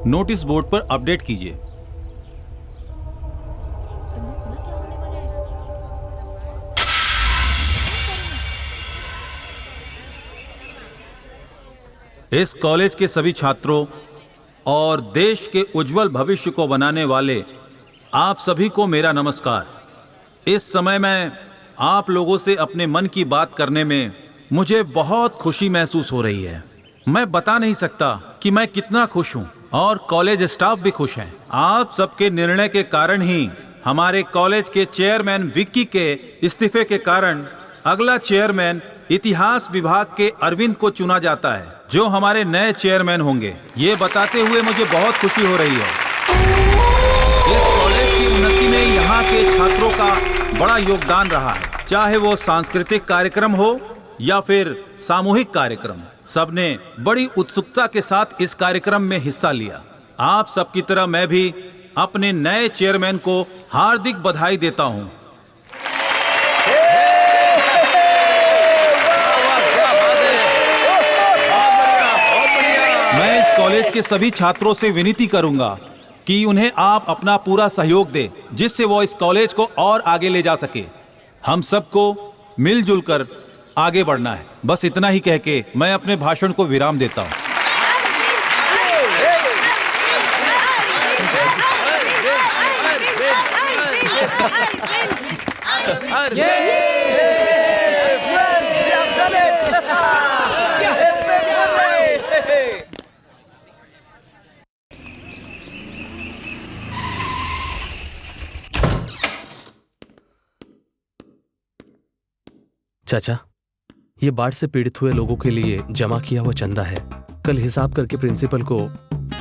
नोटिस बोर्ड पर अपडेट कीजिए। इस कॉलेज के सभी छात्रों और देश के उज्जवल भविष्य को बनाने वाले आप सभी को मेरा नमस्कार। इस समय मैं आप लोगों से अपने मन की बात करने में मुझे बहुत खुशी महसूस हो रही है। मैं बता नहीं सकता कि मैं कितना खुश हूं और कॉलेज स्टाफ भी खुश है। आप सबके निर्णय के कारण ही हमारे कॉलेज के चेयरमैन विक्की के इस्तीफे के कारण अगला चेयरमैन इतिहास विभाग के अरविंद को चुना जाता है, जो हमारे नए चेयरमैन होंगे। ये बताते हुए मुझे बहुत खुशी हो रही है। इस कॉलेज की उन्नति में यहाँ के छात्रों का बड़ा योगदान रहा है, चाहे वो सांस्कृतिक कार्यक्रम हो या फिर सामूहिक कार्यक्रम। सबने बड़ी उत्सुकता के साथ इस कार्यक्रम में हिस्सा लिया। आप सबकी तरह मैं भी अपने नए चेयरमैन को हार्दिक बधाई देता हूँ। मैं इस कॉलेज के सभी छात्रों से विनती करूंगा कि उन्हें आप अपना पूरा सहयोग दें, जिससे वो इस कॉलेज को और आगे ले जा सके। हम सबको मिलजुल कर आगे बढ़ना है। बस इतना ही कह के मैं अपने भाषण को विराम देता हूँ। चाचा, ये बाढ़ से पीड़ित हुए लोगों के लिए जमा किया हुआ चंदा है। कल हिसाब करके प्रिंसिपल को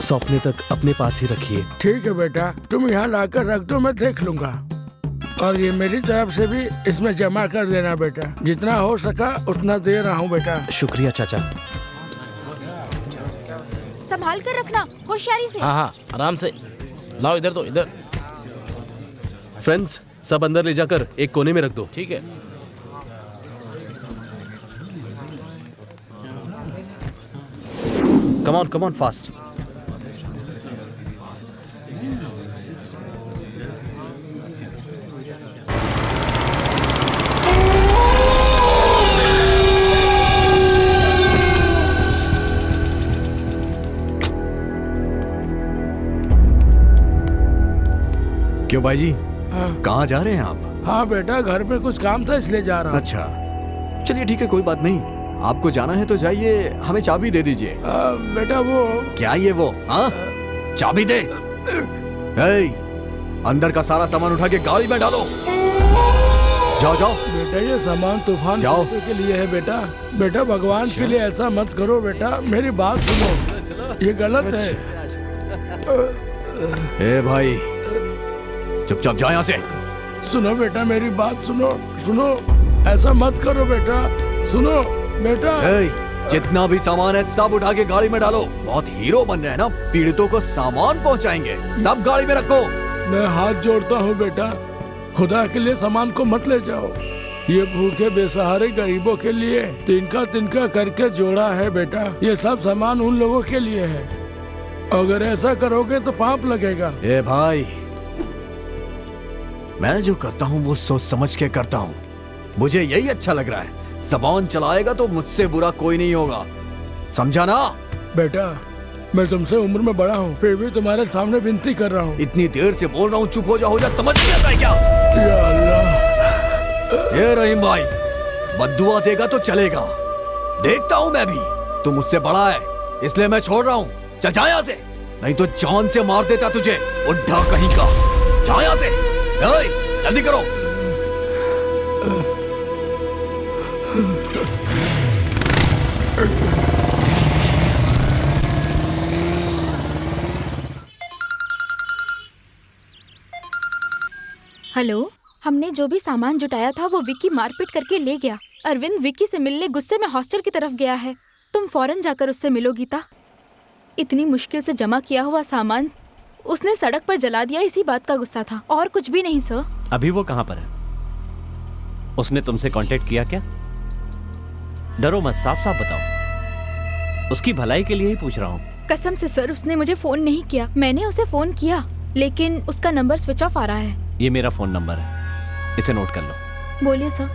सौंपने तक अपने पास ही रखिए। ठीक है बेटा, तुम यहाँ लाकर रख दो, मैं देख लूंगा। और ये मेरी तरफ से भी इसमें जमा कर देना बेटा। जितना हो सका उतना दे रहा हूँ बेटा। शुक्रिया चाचा। संभाल कर रखना, होशियारी से। हाँ, आराम से लाओ। इधर तो इधर। फ्रेंड्स, सब अंदर ले जाकर एक कोने में रख दो। ठीक है। Come on, fast. क्यों भाई जी, कहाँ जा रहे हैं आप? हाँ बेटा, घर पे कुछ काम था इसलिए जा रहा हूँ। अच्छा, चलिए ठीक है, कोई बात नहीं। आपको जाना है तो जाइए, हमें चाबी दे दीजिए। बेटा वो क्या ये वो? हाँ, चाबी दे। अंदर का सारा सामान उठा के गाड़ी में डालो। जाओ जाओ। बेटा ये सामान तूफान के लिए है बेटा। बेटा भगवान के लिए ऐसा मत करो बेटा, मेरी बात सुनो, ये गलत है। ए भाई, चुपचाप जाओ यहाँ से। सुनो बेटा, मेरी बात सुनो, ऐसा मत करो बेटा, सुनो बेटा। जितना भी सामान है सब उठा के गाड़ी में डालो। बहुत हीरो बन रहे हैं ना, पीड़ितों को सामान पहुंचाएंगे। सब गाड़ी में रखो। मैं हाथ जोड़ता हूँ बेटा, खुदा के लिए सामान को मत ले जाओ। ये भूखे बेसहारे गरीबों के लिए तिनका करके जोड़ा है बेटा। ये सब सामान उन लोगों के लिए है। अगर ऐसा करोगे तो पाप लगेगा। ए भाई, मैं जो करता हूँ वो सोच समझ के करता हूँ। मुझे यही अच्छा लग रहा है। ज़बान चलाएगा तो मुझसे बुरा कोई नहीं होगा, समझा ना? बेटा मैं तुमसे उम्र में बड़ा हूँ, फिर भी तुम्हारे सामने विनती कर रहा हूँ। इतनी देर से बोल रहा हूँ, चुप हो जा, समझ नहीं आता है क्या? या अल्लाह। ये रहीम भाई, बद्दुआ देगा तो चलेगा, देखता हूँ मैं भी। तू मुझसे बड़ा है इसलिए मैं छोड़ रहा हूँ। चल जा यहाँ से, नहीं तो जान से मार देता तुझे, बुढ़ा कहीं का। जा यहाँ से, जल्दी करो। हेलो, हमने जो भी सामान जुटाया था वो विक्की मारपीट करके ले गया। अरविंद विक्की से मिलने गुस्से में हॉस्टल की तरफ गया है। तुम फौरन जाकर उससे मिलो गीता। इतनी मुश्किल से जमा किया हुआ सामान उसने सड़क पर जला दिया, इसी बात का गुस्सा था और कुछ भी नहीं सर। अभी वो कहाँ पर है? उसने तुमसे कांटेक्ट किया क्या? डरो मत, साफ साफ बताओ। उसकी भलाई के लिए ही पूछ रहा हूँ। कसम से सर, उसने मुझे फोन नहीं किया। मैंने उसे फोन किया लेकिन उसका नंबर स्विच ऑफ आ रहा है। ये मेरा फोन नंबर है, इसे नोट कर लो। बोलिए सर।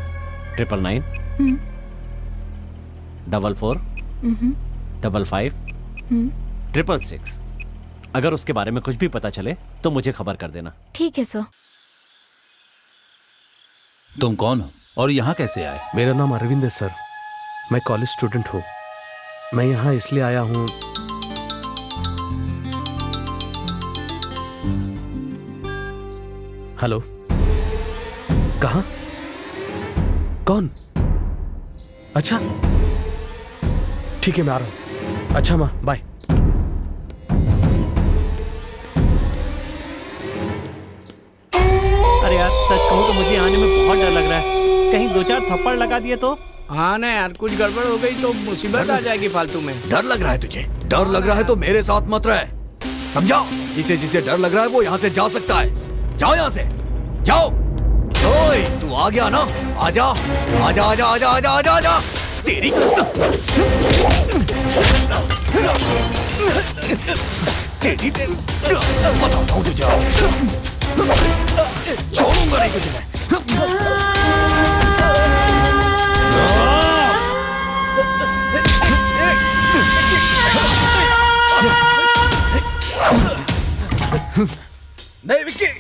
999 44 55 666। अगर उसके बारे में कुछ भी पता चले तो मुझे खबर कर देना। ठीक है सर। तुम कौन हो और यहाँ कैसे आए? मेरा नाम अरविंद है सर, मैं कॉलेज स्टूडेंट हूँ। मैं यहाँ इसलिए आया हूँ, हेलो, कहाँ? कौन? अच्छा ठीक है, मैं आ रहा हूँ। अच्छा माँ, बाय। अरे यार सच कहूँ तो मुझे आने में बहुत डर लग रहा है। कहीं 2-4 थप्पड़ लगा दिए तो? हाँ ना यार, कुछ गड़बड़ हो गई तो मुसीबत आ जाएगी फालतू में। डर लग रहा है तुझे? डर लग रहा है तो मेरे साथ मत रहे, समझा? जिसे जिसे डर लग रहा है वो यहाँ से जा सकता है। जाओ यहाँ से, जाओ। ओए तू आ गया ना? आजा आजा आजा आजा आजा आजा आजा। तेरी तेरी बताता हूँ तुझे, छोड़ूंगा नहीं तुझे मैं। नहीं विक्की।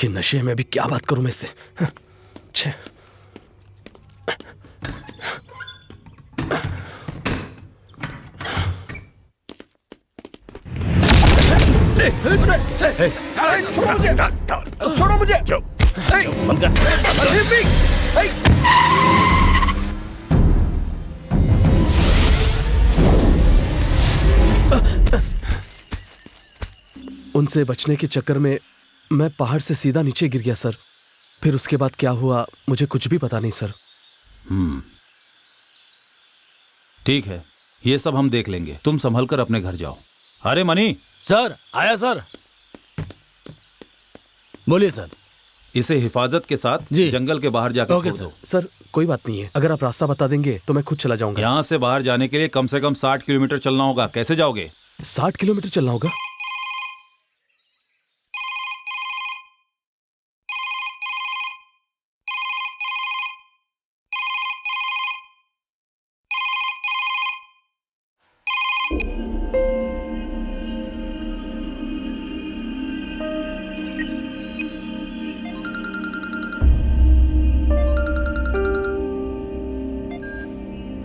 ये नशे में अभी क्या बात करूं मैं इससे? छे। छोड़ो मुझे, छोड़ो मुझे। उनसे बचने के चक्कर में मैं पहाड़ से सीधा नीचे गिर गया सर। फिर उसके बाद क्या हुआ मुझे कुछ भी पता नहीं सर। ठीक है, ये सब हम देख लेंगे, तुम संभल कर अपने घर जाओ। अरे मनी। सर आया सर। बोलिए सर। इसे हिफाजत के साथ जंगल के बाहर जाकर छोड़ दो। सर कोई बात नहीं है, अगर आप रास्ता बता देंगे तो मैं खुद चला जाऊंगा। यहाँ से बाहर जाने के लिए कम से कम 60 किलोमीटर चलना होगा। कैसे जाओगे? 60 किलोमीटर चलना होगा?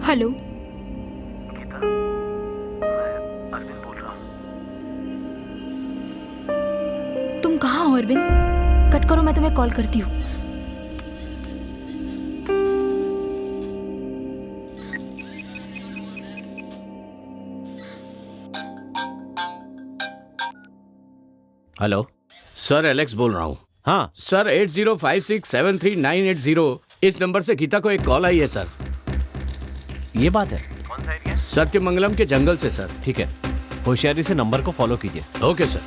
हेलो गीता, मैं अरविंद बोल रहा हूँ। तुम कहाँ हो अरविंद? कट करो, मैं तुम्हें कॉल करती हूँ। हेलो सर, एलेक्स बोल रहा हूँ। हाँ सर, 8056733980 इस नंबर से गीता को एक कॉल आई है सर। ये बात है? कौन सा एरिया? सत्यमंगलम के जंगल से सर। ठीक है, होशियारी से नंबर को फॉलो कीजिए। Okay sir.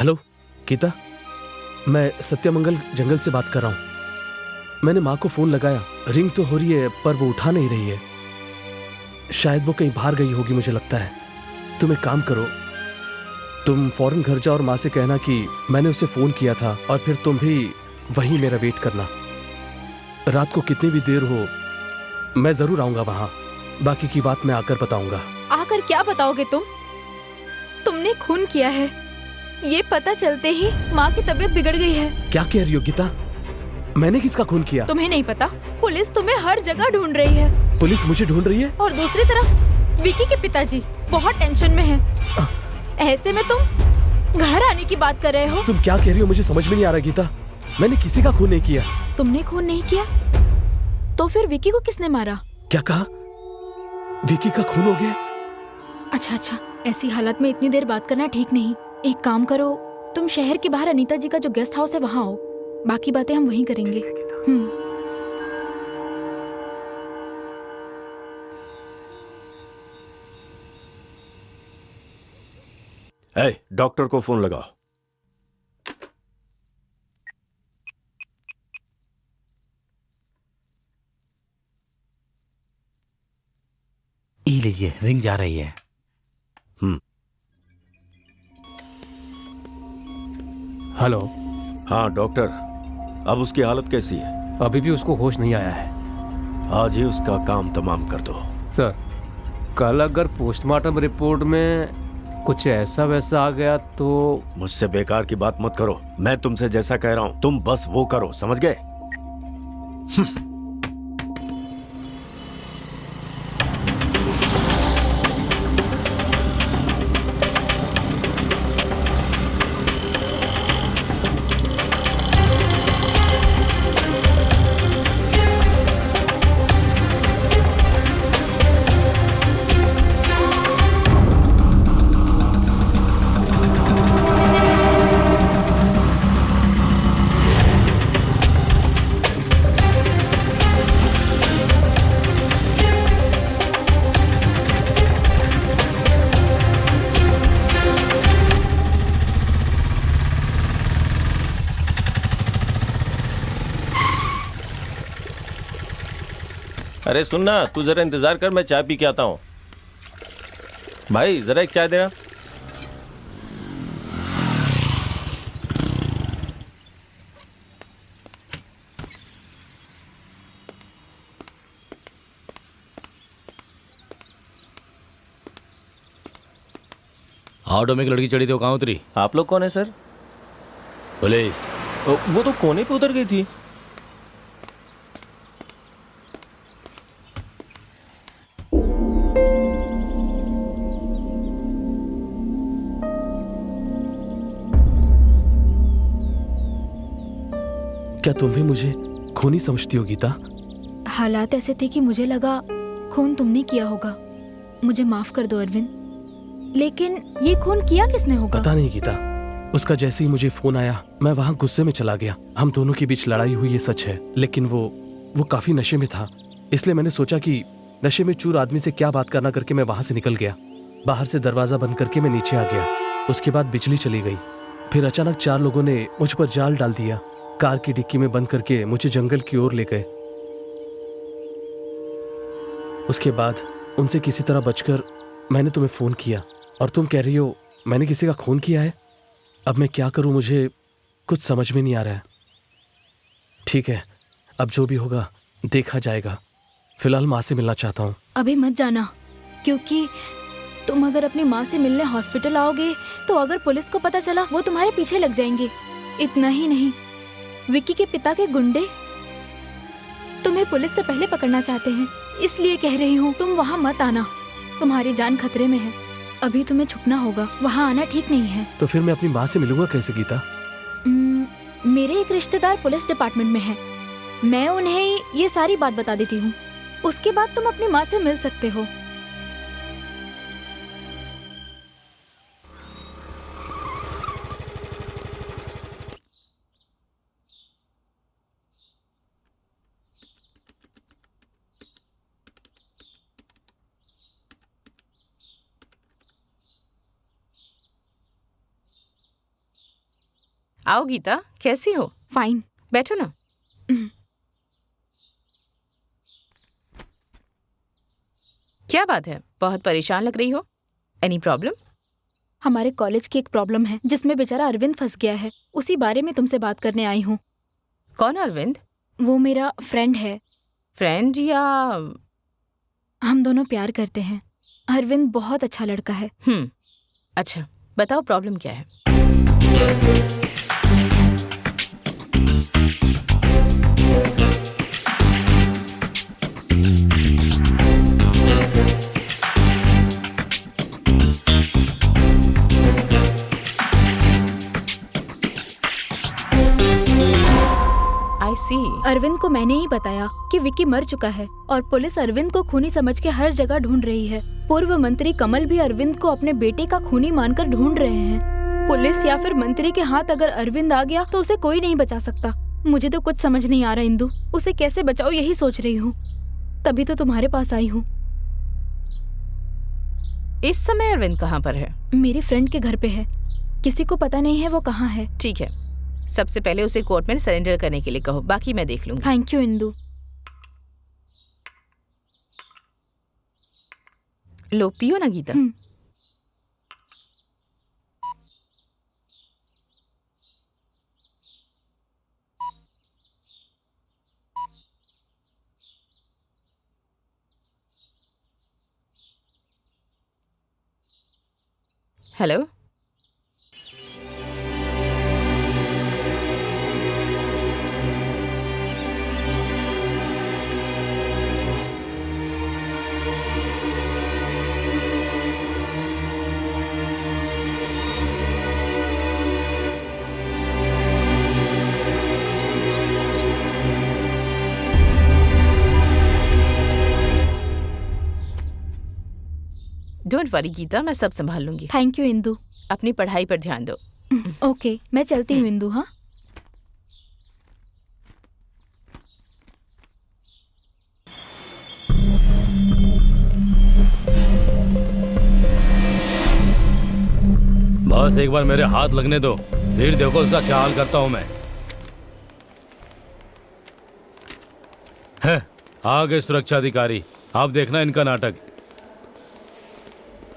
हेलो गीता, मैं सत्यमंगल जंगल से बात कर रहा हूँ। मैंने माँ को फोन लगाया, रिंग तो हो रही है पर वो उठा नहीं रही है। शायद वो कहीं बाहर गई होगी मुझे लगता है। तुम एक काम करो, तुम फौरन घर जाओ और माँ से कहना कि मैंने उसे फोन किया था और फिर तुम भी वहीं मेरा वेट करना। रात को कितनी भी देर हो मैं जरूर आऊंगा वहां। बाकी की बात मैं आकर बताऊंगा। आकर क्या बताओगे तुम? तुमने खून किया है, ये पता चलते ही माँ की तबीयत बिगड़ गई है। क्या कह रही हो गीता? मैंने किसका खून किया? तुम्हें नहीं पता? पुलिस तुम्हें हर जगह ढूंढ रही है। पुलिस मुझे ढूंढ रही है? और दूसरी तरफ विकी के पिताजी बहुत टेंशन में हैं। ऐसे में तुम घर आने की बात कर रहे हो? तुम क्या कह रही हो मुझे समझ में नहीं आ रहा गीता। मैंने किसी का खून नहीं किया। तुमने खून नहीं किया तो फिर विकी को किसने मारा? क्या कहा? विकी का खून हो गया? अच्छा, ऐसी हालत में इतनी देर बात करना ठीक नहीं। एक काम करो, तुम शहर के बाहर अनीता जी का जो गेस्ट हाउस है वहाँ आओ, बाकी बातें हम वहीं करेंगे। डॉक्टर को फोन लगाओ। ये लीजिए, रिंग जा रही है। हेलो। हाँ डॉक्टर, अब उसकी हालत कैसी है? अभी भी उसको होश नहीं आया है। आज ही उसका काम तमाम कर दो। सर, कल अगर पोस्टमार्टम रिपोर्ट में कुछ ऐसा वैसा आ गया तो? मुझसे बेकार की बात मत करो। मैं तुमसे जैसा कह रहा हूँ तुम बस वो करो, समझ गए? अरे सुनना, तू जरा इंतजार कर, मैं चाय पी के आता हूँ। भाई जरा एक चाय देना। ऑटो में एक लड़की चढ़ी थी, वो कहाँ उतरी? आप लोग कौन है सर? पुलिस। वो तो कोने पे उतर गई थी। क्या तुम भी मुझे खूनी समझती हो गीता? हालात ऐसे थे कि मुझे लगा खून तुमने किया होगा। मुझे माफ कर दो अरविंद, लेकिन ये खून किया किसने होगा? पता नहीं गीता, उसका जैसे ही मुझे फोन आया मैं वहाँ गुस्से में चला गया। हम दोनों के बीच लड़ाई हुई ये सच है, लेकिन वो काफी नशे में था। इसलिए मैंने सोचा कि नशे में चूर आदमी से क्या बात करना करके मैं वहां से निकल गया। बाहर से दरवाजा बंद करके मैं नीचे आ गया। उसके बाद बिजली चली गई। फिर अचानक 4 लोगों ने मुझ पर जाल डाल दिया। कार की डिक्की में बंद करके मुझे जंगल की ओर ले गए। उसके बाद उनसे किसी तरह बचकर मैंने तुम्हें फोन किया और तुम कह रही हो मैंने किसी का खून किया है। अब मैं क्या करूं, मुझे कुछ समझ में नहीं आ रहा है। ठीक है, अब जो भी होगा देखा जाएगा। फिलहाल माँ से मिलना चाहता हूँ। अभी मत जाना, क्योंकि तुम अगर अपनी माँ से मिलने हॉस्पिटल आओगे तो अगर पुलिस को पता चला वो तुम्हारे पीछे लग जाएंगे। इतना ही नहीं, विकी के पिता के गुंडे तुम्हें पुलिस से पहले पकड़ना चाहते हैं। इसलिए कह रही हूँ तुम वहाँ मत आना, तुम्हारी जान खतरे में है। अभी तुम्हें छुपना होगा, वहाँ आना ठीक नहीं है। तो फिर मैं अपनी माँ से मिलूंगा कैसे गीता? मेरे एक रिश्तेदार पुलिस डिपार्टमेंट में है, मैं उन्हें ये सारी बात बता देती हूँ। उसके बाद तुम अपनी माँ से मिल सकते हो। आओ गीता, कैसी हो? फाइन। बैठो ना। क्या बात है, बहुत परेशान लग रही हो? Any problem? हमारे कॉलेज की एक प्रॉब्लम है जिसमें बेचारा अरविंद फंस गया है, उसी बारे में तुमसे बात करने आई हूँ। कौन अरविंद? वो मेरा फ्रेंड है। फ्रेंड या? हम दोनों प्यार करते हैं। अरविंद बहुत अच्छा लड़का है। अच्छा, बताओ प्रॉब्लम क्या है? I see. अरविंद को मैंने ही बताया कि विक्की मर चुका है और पुलिस अरविंद को खूनी समझ के हर जगह ढूंढ रही है। पूर्व मंत्री कमल भी अरविंद को अपने बेटे का खूनी मानकर ढूंढ रहे हैं। पुलिस या फिर मंत्री के हाथ अगर अरविंद आ गया तो उसे कोई नहीं बचा सकता। मुझे तो कुछ समझ नहीं आ रहा इंदु, उसे कैसे बचाओ यही सोच रही हूँ, तभी तो तुम्हारे पास आई हूँ। इस समय अरविंद कहाँ पर है? मेरी फ्रेंड के घर पे है, किसी को पता नहीं है वो कहाँ है। ठीक है, सबसे पहले उसे कोर्ट में सरेंडर करने के लिए कहो, बाकी मैं देख लूंगी। Thank you Indu. लो पियो ना Geeta. Hello, don't worry Geeta, मैं सब संभाल लूंगी। Thank you Indu. अपनी पढ़ाई पर ध्यान दो। ओके, मैं चलती हूँ इंदु। हाँ, बस एक बार मेरे हाथ लगने दो, फिर देखो उसका क्या हाल करता हूं मैं। है, आ गए सुरक्षा अधिकारी, आप देखना इनका नाटक।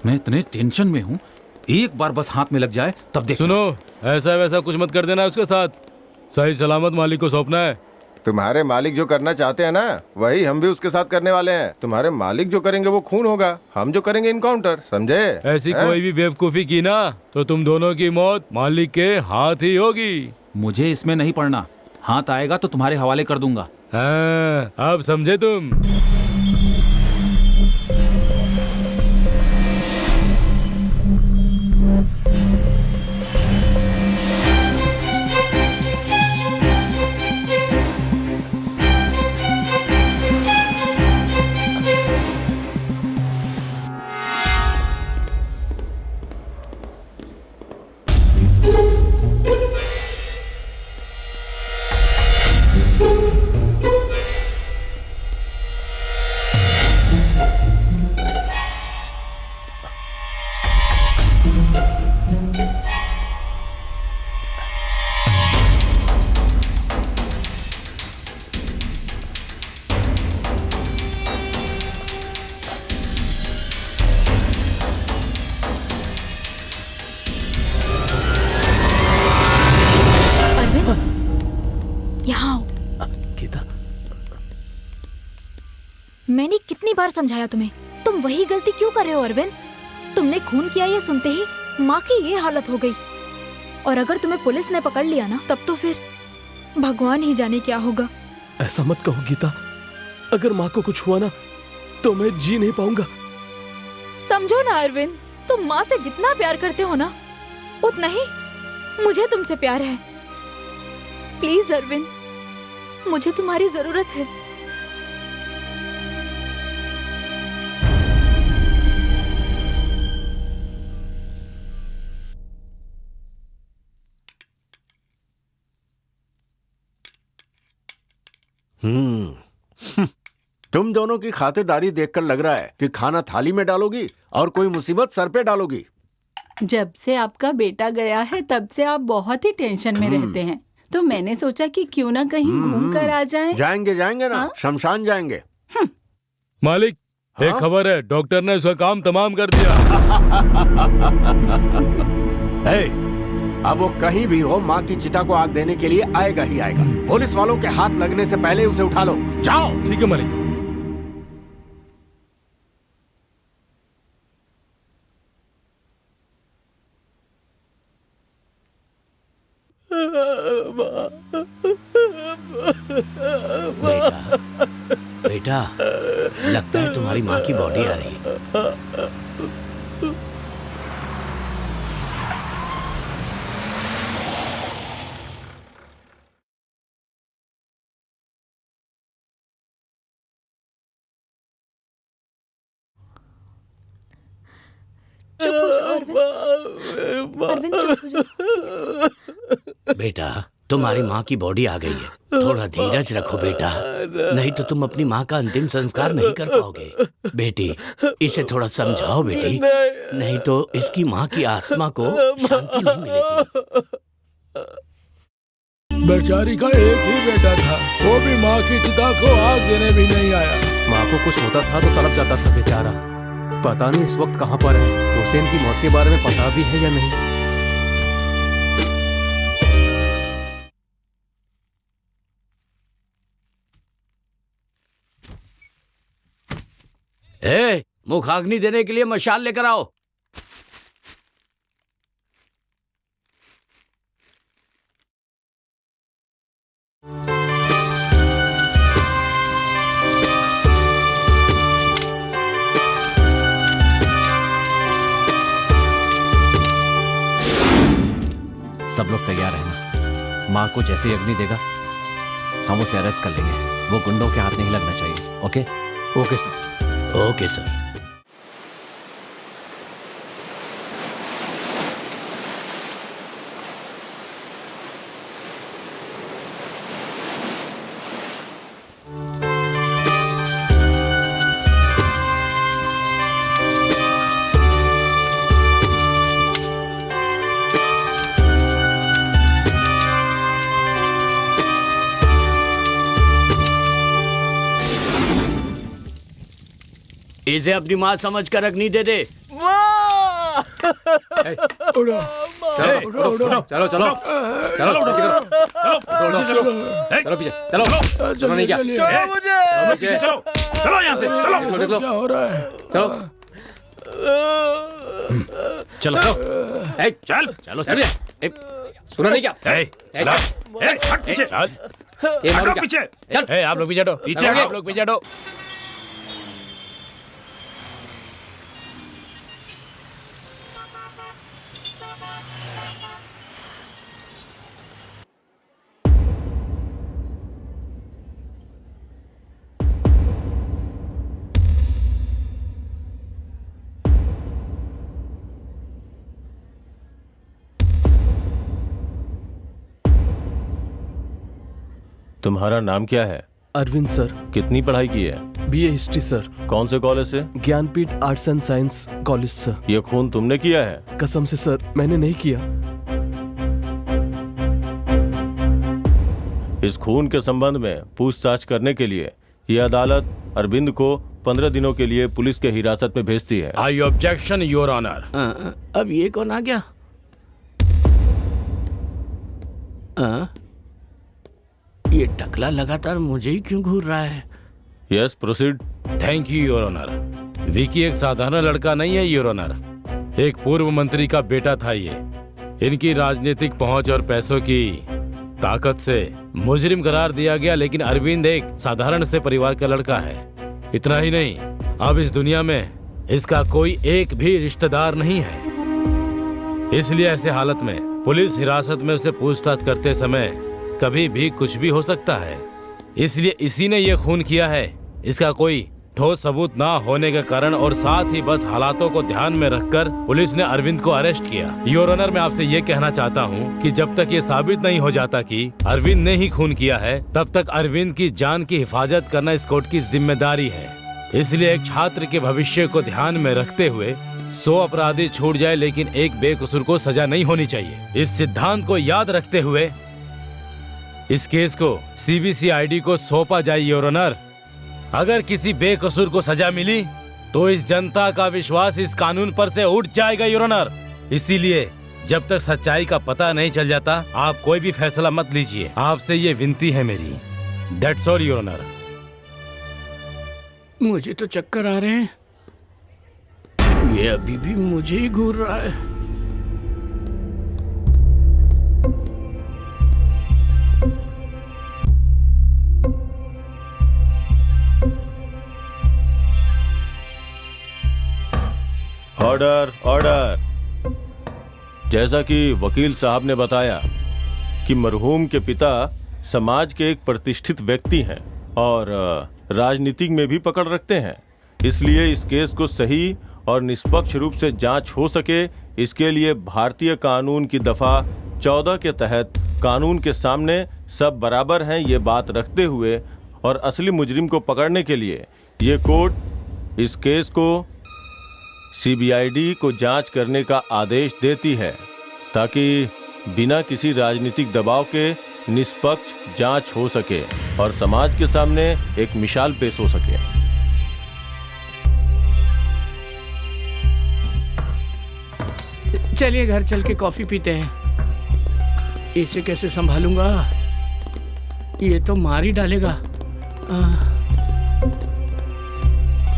मैं इतने टेंशन में हूँ, एक बार बस हाथ में लग जाए तब देख। सुनो, ऐसा वैसा कुछ मत कर देना उसके साथ, सही सलामत मालिक को सौंपना है। तुम्हारे मालिक जो करना चाहते हैं ना, वही हम भी उसके साथ करने वाले हैं। तुम्हारे मालिक जो करेंगे वो खून होगा, हम जो करेंगे इनकाउंटर, समझे? ऐसी कोई भी बेवकूफी की ना तो तुम दोनों की मौत मालिक के हाथ ही होगी। मुझे इसमें नहीं पड़ना, हाथ आएगा तो तुम्हारे हवाले कर दूंगा। हाँ, अब समझे तुम? मैंने कितनी बार समझाया तुम्हें, तुम वही गलती क्यों कर रहे हो अरविंद? तुमने खून किया ये सुनते ही माँ की ये हालत हो गई, और अगर तुम्हें पुलिस ने पकड़ लिया ना, तब तो फिर भगवान ही जाने क्या होगा। ऐसा मत कहो गीता, अगर माँ को कुछ हुआ ना तो मैं जी नहीं पाऊंगा। समझो ना अरविंद, तुम माँ से जितना प्यार करते हो ना, उतना ही मुझे तुमसे प्यार है। प्लीज अरविंद, मुझे तुम्हारी जरूरत है। तुम दोनों की खातिरदारी देखकर लग रहा है कि खाना थाली में डालोगी और कोई मुसीबत सर पे डालोगी। जब से आपका बेटा गया है तब से आप बहुत ही टेंशन में रहते हैं, तो मैंने सोचा कि क्यों ना कहीं घूम कर आ जाएं। जाएंगे ना, शमशान जाएंगे। मालिक, एक खबर है, डॉक्टर ने उसका काम तमाम कर दिया। अब वो कहीं भी हो, माँ की चिता को आग देने के लिए आएगा ही आएगा। पुलिस वालों के हाथ लगने से पहले उसे उठा लो। जाओ। ठीक है मालिक। बेटा, लगता है तुम्हारी माँ की बॉडी आ रही है। चुप हो जाओ अरविंद। अरविंद चुप हो जाओ। बेटा, तुम्हारी माँ की बॉडी आ गई है, थोड़ा धीरज रखो बेटा, नहीं तो तुम अपनी माँ का अंतिम संस्कार नहीं कर पाओगे। बेटी, इसे थोड़ा समझाओ बेटी, नहीं तो इसकी माँ की आत्मा को शांति नहीं मिलेगी। बेचारी का एक ही बेटा था, वो भी माँ की चिता को आग देने भी नहीं आया। माँ को कुछ होता था तो तड़प जाता था बेचारा। पता नहीं इस वक्त कहाँ पर है। हुसैन की मौत के बारे में पता भी है या नहीं। मुखाग्नि देने के लिए मशाल लेकर आओ। सब लोग तैयार रहना। माँ को जैसे ही अग्नि देगा हम उसे अरेस्ट कर लेंगे। वो गुंडों के हाथ नहीं लगना चाहिए। Okay? Okay sir. Okay sir. इसे अपनी माँ समझ कर अग्नि दे दे। उड़ो। चलो चलो चलो पीछे चलो नहीं क्या चलो यहाँ से चलो। क्या हो रहा है? चलो चलो चल चलो सुना नहीं क्या? हट पीछे। हटो पीछे। चल आप लोग पीछे हटो। पीछे आप लोग पीछे हटो। तुम्हारा नाम क्या है? अरविंद सर। कितनी पढ़ाई की है? BA history sir. कौन से कॉलेज से? Jnanpith arts and science college sir. ये खून तुमने किया है? कसम से सर, मैंने नहीं किया। इस खून के संबंध में पूछताछ करने के लिए यह अदालत अरविंद को 15 दिनों के लिए पुलिस के हिरासत में भेजती है। आई ऑब्जेक्शन योर ऑनर। अब ये कौन आ गया? ये टकला लगातार मुझे ही क्यों घूर रहा है? Yes proceed. Thank you your honour. Vicky एक साधारण लड़का नहीं है योर ऑनर, एक पूर्व मंत्री का बेटा था ये। इनकी राजनीतिक पहुंच और पैसों की ताकत से मुजरिम करार दिया गया, लेकिन अरविंद एक साधारण से परिवार का लड़का है। इतना ही नहीं, अब इस दुनिया में इसका कोई एक भी रिश्तेदार नहीं है। इसलिए ऐसे हालत में पुलिस हिरासत में उसे पूछताछ करते समय कभी भी कुछ भी हो सकता है। इसलिए इसी ने ये खून किया है। इसका कोई ठोस सबूत ना होने के कारण और साथ ही बस हालातों को ध्यान में रखकर पुलिस ने अरविंद को अरेस्ट किया। योर ऑनर, मैं आपसे ये कहना चाहता हूँ कि जब तक ये साबित नहीं हो जाता कि अरविंद ने ही खून किया है, तब तक अरविंद की जान की हिफाजत करना इस कोर्ट की जिम्मेदारी है। इसलिए एक छात्र के भविष्य को ध्यान में रखते हुए 100 अपराधी छूट जाए लेकिन एक बेकसूर को सजा नहीं होनी चाहिए। इस सिद्धांत को याद रखते हुए इस केस को CBCID को सौंपा जाए योर ऑनर। अगर किसी बेकसूर को सजा मिली तो इस जनता का विश्वास इस कानून पर से उठ जाएगा योर ऑनर। इसीलिए जब तक सच्चाई का पता नहीं चल जाता आप कोई भी फैसला मत लीजिए। आपसे ये विनती है मेरी। That's all your honour. मुझे तो चक्कर आ रहे हैं, ये अभी भी मुझे ही घूर रहा है। Order order. जैसा कि वकील साहब ने बताया कि मरहूम के पिता समाज के एक प्रतिष्ठित व्यक्ति हैं और राजनीतिक में भी पकड़ रखते हैं, इसलिए इस केस को सही और निष्पक्ष रूप से जांच हो सके इसके लिए भारतीय कानून की दफा 14 के तहत कानून के सामने सब बराबर हैं ये बात रखते हुए और असली मुजरिम को पकड़ने के लिए ये कोर्ट इस केस को CBID को जांच करने का आदेश देती है ताकि बिना किसी राजनीतिक दबाव के निष्पक्ष जांच हो सके और समाज के सामने एक मिसाल पेश हो सके। चलिए घर चल के कॉफी पीते हैं। इसे कैसे संभालूंगा, ये तो मार ही डालेगा।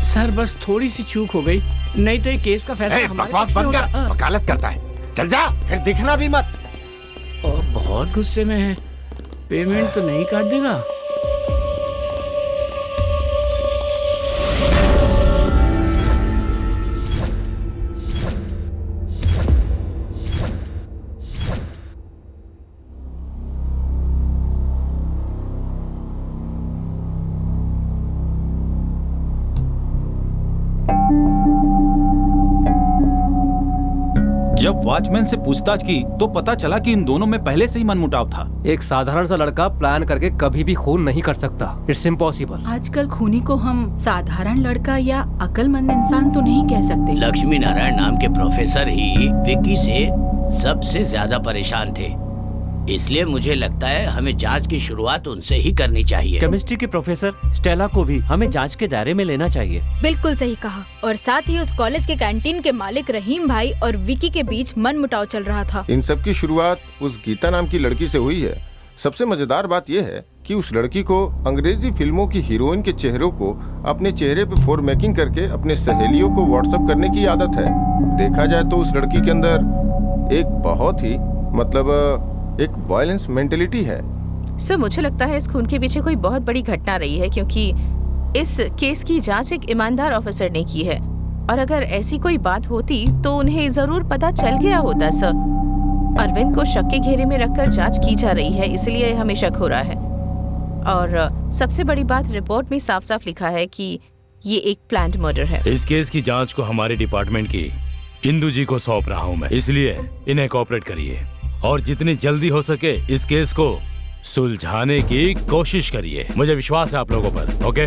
सर बस थोड़ी सी चूक हो गई, नहीं तो ये केस का फैसला हमारे बकवास बंद कर, वकालत करता है। चल जा, फिर दिखना भी मत। और बहुत गुस्से में है, पेमेंट तो नहीं काट देगा। जब वॉचमैन से पूछताछ की तो पता चला कि इन दोनों में पहले से ही मनमुटाव था। एक साधारण सा लड़का प्लान करके कभी भी खून नहीं कर सकता। It's impossible. आजकल खूनी को हम साधारण लड़का या अक्लमंद इंसान तो नहीं कह सकते। लक्ष्मी नारायण नाम के प्रोफेसर ही विक्की से सबसे ज्यादा परेशान थे, इसलिए मुझे लगता है हमें जांच की शुरुआत उनसे ही करनी चाहिए। केमिस्ट्री के प्रोफेसर स्टेला को भी हमें जांच के दायरे में लेना चाहिए। बिल्कुल सही कहा। और साथ ही उस कॉलेज के कैंटीन के मालिक रहीम भाई और विकी के बीच मनमुटाव चल रहा था। इन सब की शुरुआत उस गीता नाम की लड़की से हुई है। सबसे मजेदार बात यह है कि उस लड़की को अंग्रेजी फिल्मों की हीरोइन के चेहरों को अपने चेहरे पे फोर मेकिंग करके अपने सहेलियों को व्हाट्सएप करने की आदत है। देखा जाए तो उस लड़की के अंदर एक बहुत ही एक वायलेंस मेंटेलिटी है। सर मुझे लगता है इस खून के पीछे कोई बहुत बड़ी घटना रही है, क्योंकि इस केस की जांच एक ईमानदार ऑफिसर ने की है और अगर ऐसी कोई बात होती तो उन्हें जरूर पता चल गया होता। सर अरविंद को शक के घेरे में रखकर जांच की जा रही है, इसलिए हमें शक हो रहा है। और सबसे बड़ी बात, रिपोर्ट में साफ साफ लिखा है कि ये एक प्लान्ड मर्डर है। इस केस की जांच को हमारे डिपार्टमेंट की इंदु जी को सौंप रहा हूँ मैं, इसलिए इन्हें कोऑपरेट करिए और जितनी जल्दी हो सके इस केस को सुलझाने की कोशिश करिए। मुझे विश्वास है आप लोगों पर। ओके?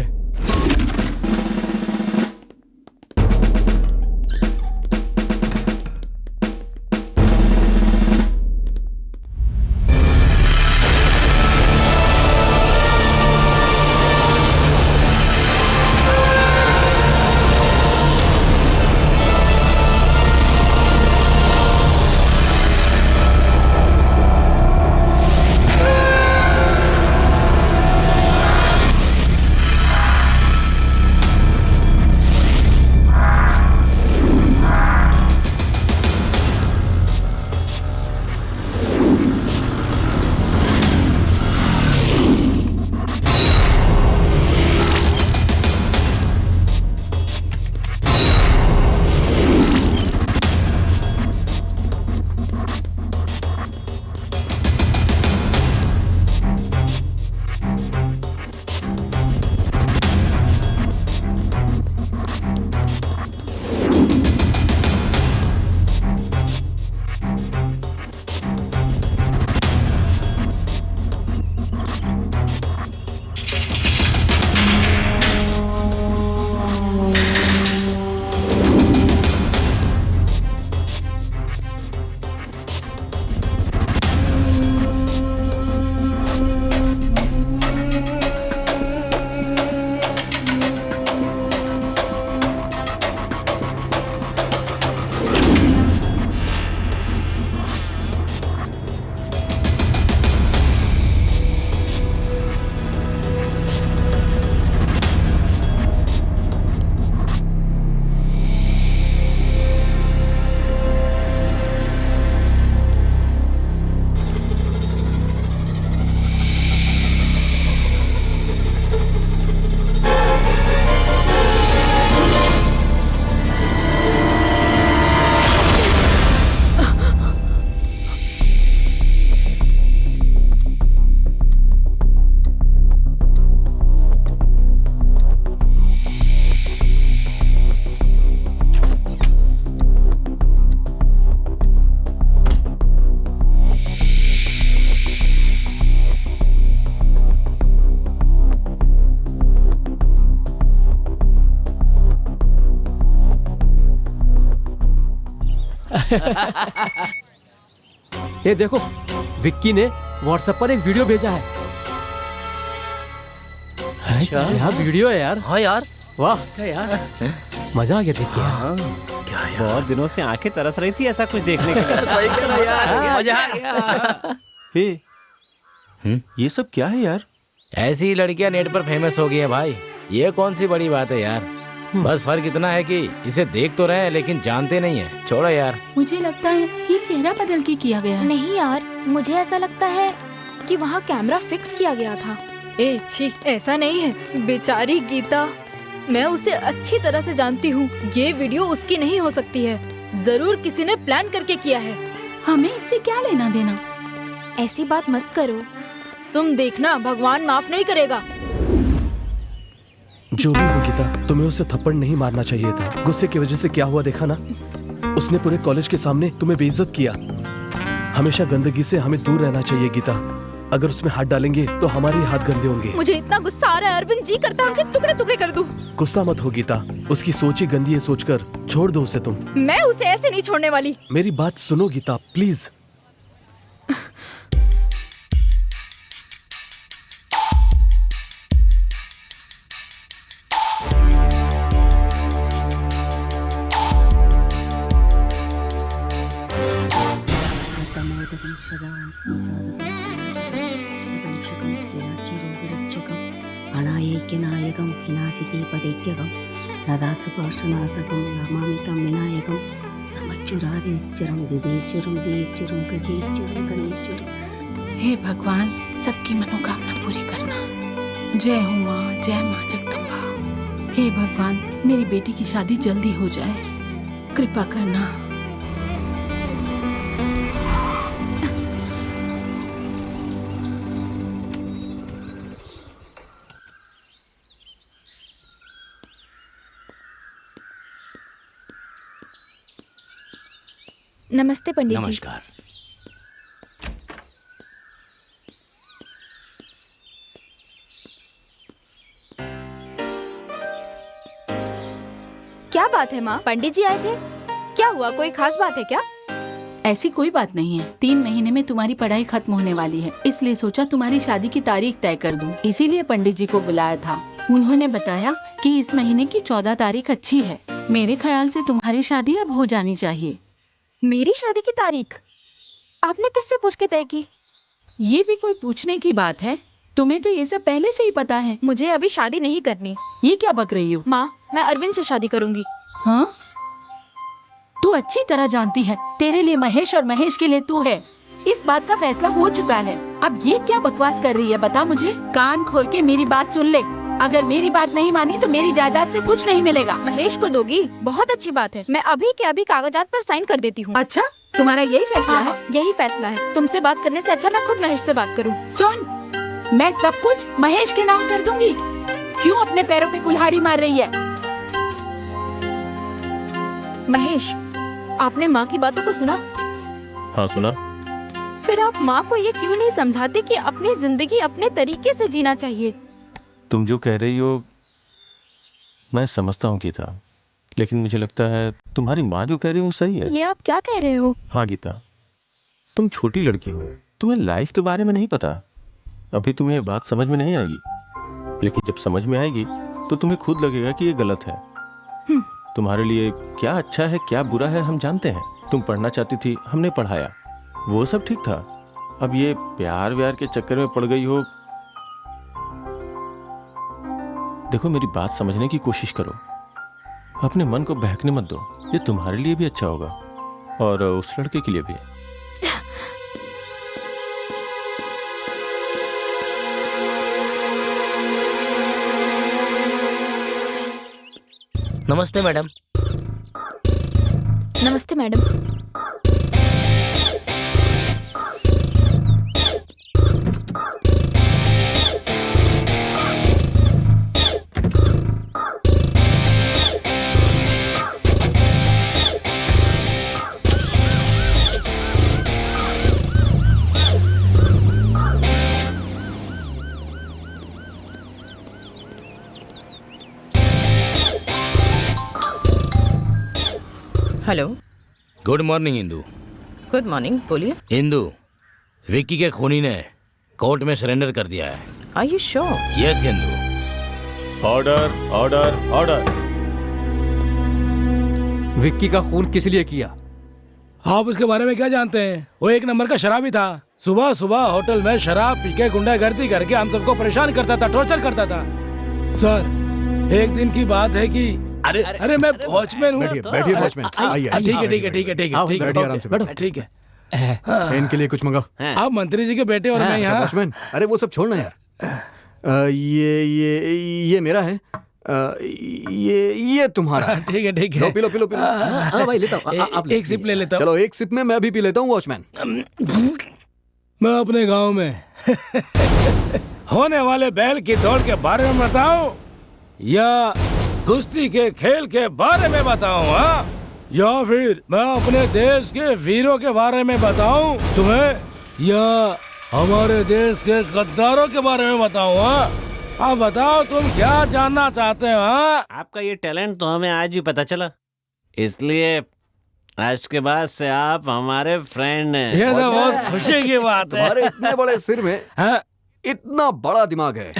ये देखो, विक्की ने व्हाट्सएप पर एक वीडियो भेजा है। अच्छा यार वीडियो है यार। हाँ यार, वाह यार मजा आ गया देख के यार। क्या यार, बहुत दिनों से आंखें तरस रही थी ऐसा कुछ देखने के लिए। सही कह रहा यार, मजा आ गया। हे, ये सब क्या है यार? ऐसी ही लड़कियां नेट पर फेमस हो गई हैं भाई, ये कौन सी बड़ी बात है यार। बस फर्क इतना है कि इसे देख तो रहे हैं लेकिन जानते नहीं है। छोड़ो यार। मुझे लगता है ये चेहरा बदल के किया गया है। नहीं यार, मुझे ऐसा लगता है कि वहाँ कैमरा फिक्स किया गया था। ए छी, ऐसा नहीं है। बेचारी गीता, मैं उसे अच्छी तरह से जानती हूँ। ये वीडियो उसकी नहीं हो सकती है। जरूर किसी ने प्लान करके किया है। हमें इससे क्या लेना देना? ऐसी बात मत करो, तुम देखना भगवान माफ नहीं करेगा। जो भी हो गीता, तुम्हें उसे थप्पड़ नहीं मारना चाहिए था। गुस्से की वजह से क्या हुआ देखा ना, उसने पूरे कॉलेज के सामने तुम्हें बेइज्जत किया। हमेशा गंदगी से हमें दूर रहना चाहिए गीता। अगर उसमें हाथ डालेंगे तो हमारे ही हाथ गंदे होंगे। मुझे इतना गुस्सा आ रहा है अरविंद जी, करता हूँ कि टुकड़े टुकड़े कर दूं। गुस्सा मत हो गीता, उसकी सोच ही गंदी है सोचकर छोड़ दो उसे तुम। मैं उसे ऐसे नहीं छोड़ने वाली। मेरी बात सुनो गीता प्लीज। अनायैक्यनायकं विनाशिदीपदैत्यकं नदासुपार्श्वनाथकं नमामि विनायकं नमच्चुरादिच्चरं दिदेच्चुरं देच्चुरं गजेच्चुरं गणेच्चुरं। हे भगवान, सबकी मनोकामना पूरी करना। जय हो माँ, जय माँ जगदम्बा। हे भगवान, मेरी बेटी की शादी जल्दी हो जाए, कृपा करना। नमस्ते पंडित जी। नमस्कार। क्या बात है माँ, पंडित जी आए थे? क्या हुआ, कोई खास बात है क्या? ऐसी कोई बात नहीं है। 3 महीने में तुम्हारी पढ़ाई खत्म होने वाली है, इसलिए सोचा तुम्हारी शादी की तारीख तय कर दूं। इसीलिए पंडित जी को बुलाया था। उन्होंने बताया कि इस महीने की 14 तारीख अच्छी है। मेरे ख्याल से तुम्हारी शादी अब हो जानी चाहिए। मेरी शादी की तारीख आपने किससे पूछ के तय की? ये भी कोई पूछने की बात है? तुम्हें तो ये सब पहले से ही पता है। मुझे अभी शादी नहीं करनी। ये क्या बक रही हो? माँ, मैं अरविंद से शादी करूंगी। हाँ? तू अच्छी तरह जानती है, तेरे लिए महेश और महेश के लिए तू है। इस बात का फैसला हो चुका है। अब ये क्या बकवास कर रही है, बता मुझे। कान खोल के मेरी बात सुन ले। अगर मेरी बात नहीं मानी तो मेरी जायदाद से कुछ नहीं मिलेगा। महेश को दोगी? बहुत अच्छी बात है, मैं अभी के अभी कागजात पर साइन कर देती हूँ। अच्छा, तुम्हारा यही फैसला है? यही फैसला है। तुमसे बात करने से अच्छा मैं खुद महेश से बात करूँ। सुन, मैं सब कुछ महेश के नाम कर दूंगी। क्यों अपने पैरों पे कुल्हाड़ी मार रही है? महेश, आपने माँ की बातों को सुना? हाँ सुना। फिर आप माँ को ये क्यों नहीं समझाते कि अपनी जिंदगी अपने तरीके से जीना चाहिए? तुम जो कह रही हो मैं समझता हूँ गीता, लेकिन मुझे लगता है तुम्हारी माँ जो कह रही है वो सही है। ये आप क्या कह रहे हो? हाँ गीता, तुम छोटी लड़की हो, तुम्हें लाइफ के बारे में नहीं पता। अभी तुम्हें ये बात समझ में नहीं आएगी, लेकिन जब समझ में आएगी तो तुम्हें खुद लगेगा कि ये गलत है। तुम्हारे लिए क्या अच्छा है क्या बुरा है हम जानते हैं। तुम पढ़ना चाहती थी, हमने पढ़ाया, वो सब ठीक था। अब ये प्यार व्यार के चक्कर में पड़ गई हो। देखो मेरी बात समझने की कोशिश करो, अपने मन को बहकने मत दो। ये तुम्हारे लिए भी अच्छा होगा और उस लड़के के लिए भी। नमस्ते मैडम। नमस्ते madam. Hello, good morning Indu. Good morning, बोलिए। इंदू, विक्की के खूनी ने कोर्ट में सरेंडर कर दिया है। Are you sure? Yes Indu. Order order order. Vicky का खून किस लिए किया? आप उसके बारे में क्या जानते हैं? वो एक नंबर का शराबी था। सुबह सुबह होटल में शराब पी के गुंडागर्दी करके हम सबको परेशान करता था, टॉर्चर करता था। सर, एक दिन की बात है कि अरे मैं वॉचमैन हूँ। बैठिए वॉचमैन, आइए। ठीक है ठीक है ठीक है ठीक है ठीक बैठिए, आराम से है ठीक है। इनके लिए कुछ मंगाओ। आप मंत्री जी के बेटे और मैं यहाँ। वॉचमैन, अरे वो सब छोड़ना यार। ये मेरा है। ये तुम्हारा। ठीक है ठीक है। P low. हाँ भाई, लेता हूँ। आप एक सिप ले लेता हूँ। चलो एक सिप में मैं भी पी लेता हूँ वॉचमैन। मैं अपने गांव में होने वाले बैल की दौड़ के बारे में बताऊं या कुश्ती के खेल के बारे में बताऊं? हाँ, या फिर मैं अपने देश के वीरों के बारे में बताऊं तुम्हें, या हमारे देश के गद्दारों के बारे में बताऊं? हाँ, आप बताओ तुम क्या जानना चाहते हो? हाँ, आपका ये टैलेंट तो हमें आज ही पता चला, इसलिए आज के बाद से आप हमारे फ्रेंड हैं। ये तो बहुत खुशी की बात है। तुम्हारे इतने बड़े सिर में इतना बड़ा दिमाग है।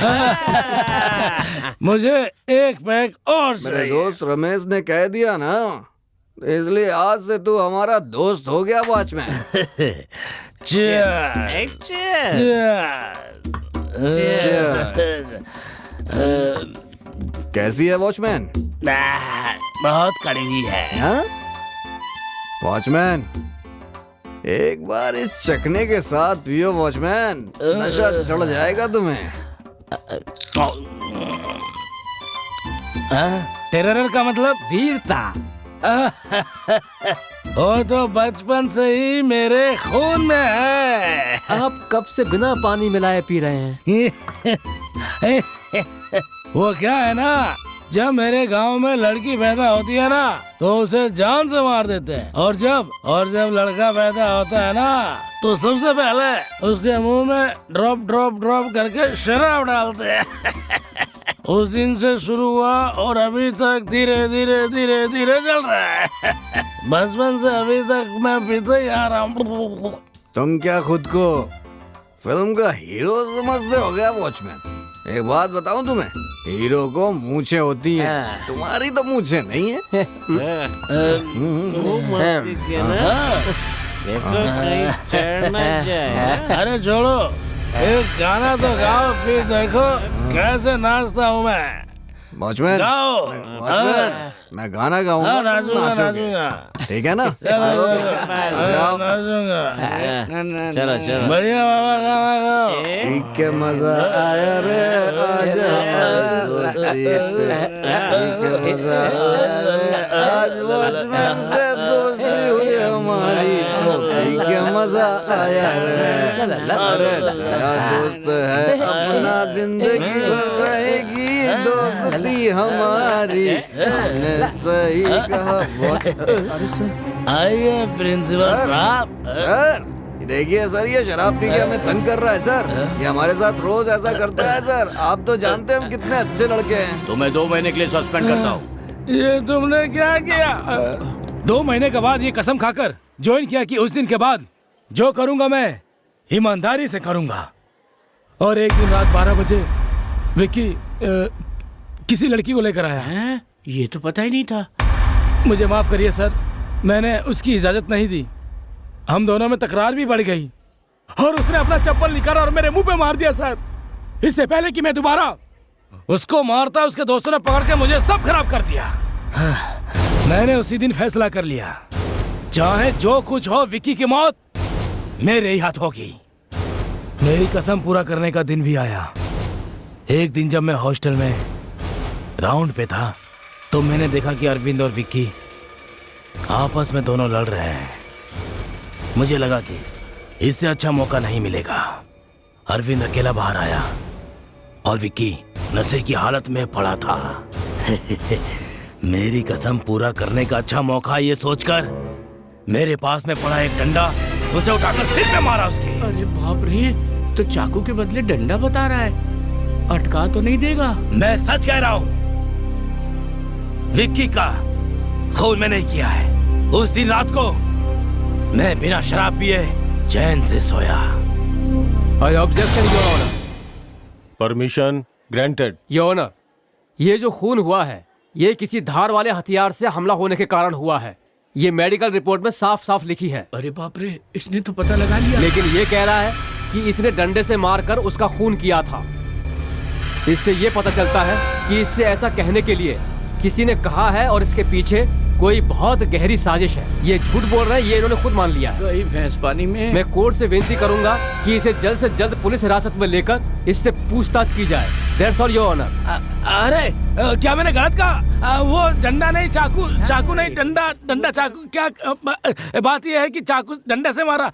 मुझे एक पैक और मेरे दोस्त रमेश ने कह दिया ना, इसलिए आज से तू हमारा दोस्त हो गया वॉचमैन। कैसी है वॉचमैन? बहुत कड़वी है। हाँ? वॉचमैन, एक बार इस चखने के साथ पियो वॉचमैन, नशा चढ़ जाएगा तुम्हें। टेरर का मतलब वीरता। वो तो बचपन से ही मेरे खून में है। आप कब से बिना पानी मिलाए पी रहे हैं? वो क्या है ना, जब मेरे गांव में लड़की पैदा होती है ना तो उसे जान से मार देते हैं, और जब लड़का पैदा होता है ना तो सबसे पहले उसके मुंह में ड्रॉप करके शराब डालते हैं। उस दिन से शुरू हुआ और अभी तक धीरे धीरे चल रहा है। बचपन से अभी तक मैं पीते ही आ रहा हूँ। तुम क्या खुद को फिल्म का हीरो समझते हो गया वॉचमैन? एक बात बताऊं तुम्हें, हीरो को मूछें होती हैं, तुम्हारी तो मूछें नहीं है। अरे छोड़ो, एक गाना तो गाओ, फिर देखो कैसे नाचता हूँ मैं। वॉचमैन, मैं गाना गाऊंगा, नाचूंगा। ठीक है ना? चलो बढ़िया बाबा, गाना गाओ। ठीक है, मजा आया रे, आजा दोस्ती पे, ठीक है, मजा आया रे, आज वॉचमैन से दोस्ती हुई हमारी, तो ठीक है, मजा आया रे। अरे नया दोस्त है अपना, जिंदगी भर रहेगी दोस्ती हमारी, हमने सही कहा। आइए प्रिंसिपल साहब। देखिए सर, ये शराब पी के हमें तंग कर रहा है सर। ये हमारे साथ रोज ऐसा करता है सर। आप तो जानते हैं हम कितने अच्छे लड़के हैं। तो मैं 2 महीने के लिए सस्पेंड करता हूँ। ये तुमने क्या किया? 2 महीने के बाद ये कसम खाकर ज्वाइन किया कि उस दिन के बाद जो करूंगा मैं ईमानदारी से करूंगा। और एक दिन रात 12 बजे विक्की किसी लड़की को लेकर आया है। ये तो पता ही नहीं था। मुझे माफ करिए सर, मैंने उसकी इजाजत नहीं दी। हम दोनों में तकरार भी बढ़ गई और उसने अपना चप्पल निकाला और मेरे मुंह पे मार दिया सर। इससे पहले कि मैं दोबारा उसको मारता, उसके दोस्तों ने पकड़ के मुझे सब खराब कर दिया। मैंने उसी दिन फैसला कर लिया, चाहे जो कुछ हो, विक्की की मौत मेरे ही हाथ होगी। मेरी कसम पूरा करने का दिन भी आया। एक दिन जब मैं हॉस्टल में राउंड पे था तो मैंने देखा कि अरविंद और विक्की आपस में दोनों लड़ रहे हैं। मुझे लगा कि इससे अच्छा मौका नहीं मिलेगा। अरविंद अकेला बाहर आया और विक्की नशे की हालत में पड़ा था। मेरी कसम पूरा करने का अच्छा मौका ये सोचकर मेरे पास में पड़ा एक डंडा, उसे उठाकर सिर पे मारा उसके। अरे बाप रे, तो चाकू के बदले डंडा बता रहा है, अटका तो नहीं देगा? मैं सच कह रहा हूँ, विक्की का खून मैंने नहीं किया है। उस दिन रात को मैं बिना शराब पिए चैन से सोया। I objection your honour. Permission granted. Your honour, ये जो खून हुआ है ये किसी धार वाले हथियार से हमला होने के कारण हुआ है। ये मेडिकल रिपोर्ट में साफ साफ लिखी है। अरे बाप रे, इसने तो पता लगा लिया। लेकिन ये कह रहा है कि इसने डंडे से मारकर उसका खून किया था। इससे ये पता चलता है कि इससे ऐसा कहने के लिए किसी ने कहा है और इसके पीछे कोई बहुत गहरी साजिश है। ये झूठ बोल रहे हैं, ये इन्होंने खुद मान लिया है। भैंस पानी में। मैं कोर्ट से विनती करूंगा कि इसे जल्द से जल्द पुलिस हिरासत में लेकर इससे पूछताछ की जाए। That's all, Your Honor। अरे क्या मैंने गलत कहा? वो डंडा नहीं, चाकू नहीं, डंडा चाकू। क्या बात ये है कि चाकू डंडे से मारा।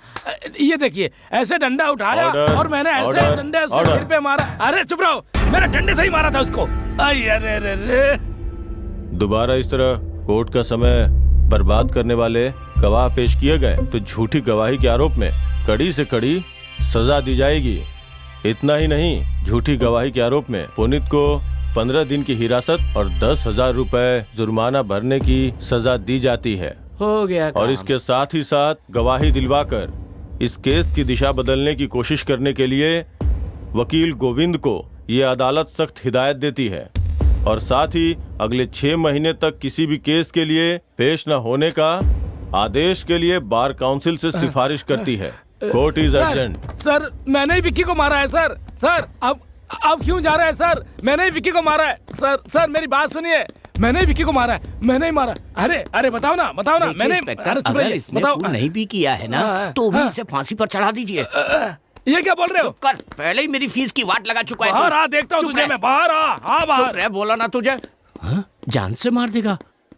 ये देखिए, ऐसे डंडा उठाया और मैंने ऐसे डंडे उसके सिर पे मारा। अरे चुप रहो, मैंने डंडे से ही मारा था उसको। अरे दोबारा इस तरह कोर्ट का समय बर्बाद करने वाले गवाह पेश किए गए तो झूठी गवाही के आरोप में कड़ी से कड़ी सजा दी जाएगी। इतना ही नहीं, झूठी गवाही के आरोप में पुनीत को 15 दिन की हिरासत और 10,000 रुपए जुर्माना भरने की सजा दी जाती है। हो गया काम। और इसके साथ ही साथ गवाही दिलवाकर इस केस की दिशा बदलने की कोशिश करने के लिए वकील गोविंद को ये अदालत सख्त हिदायत देती है और साथ ही अगले 6 महीने तक किसी भी केस के लिए पेश न होने का आदेश के लिए बार काउंसिल से सिफारिश करती है। Court is urgent. सर, मैंने ही विक्की को मारा है सर। सर अब क्यों जा रहे हैं सर? मैंने ही विक्की को मारा है सर, मेरी बात सुनिए। मैंने ही विक्की को मारा है, मैंने ही मारा। अरे बताओ ना मैंने। अगर इसने खून नहीं भी किया है ना तो भी इसे फांसी पर चढ़ा दीजिए। ये क्या बोल रहे हो? कर, पहले ही मेरी फीस की वाट लगा चुका है। बाहर आ, देखता हूँ तुझे मैं। बाहर आ बाहर। बोला ना तुझे। जान से मार देगा,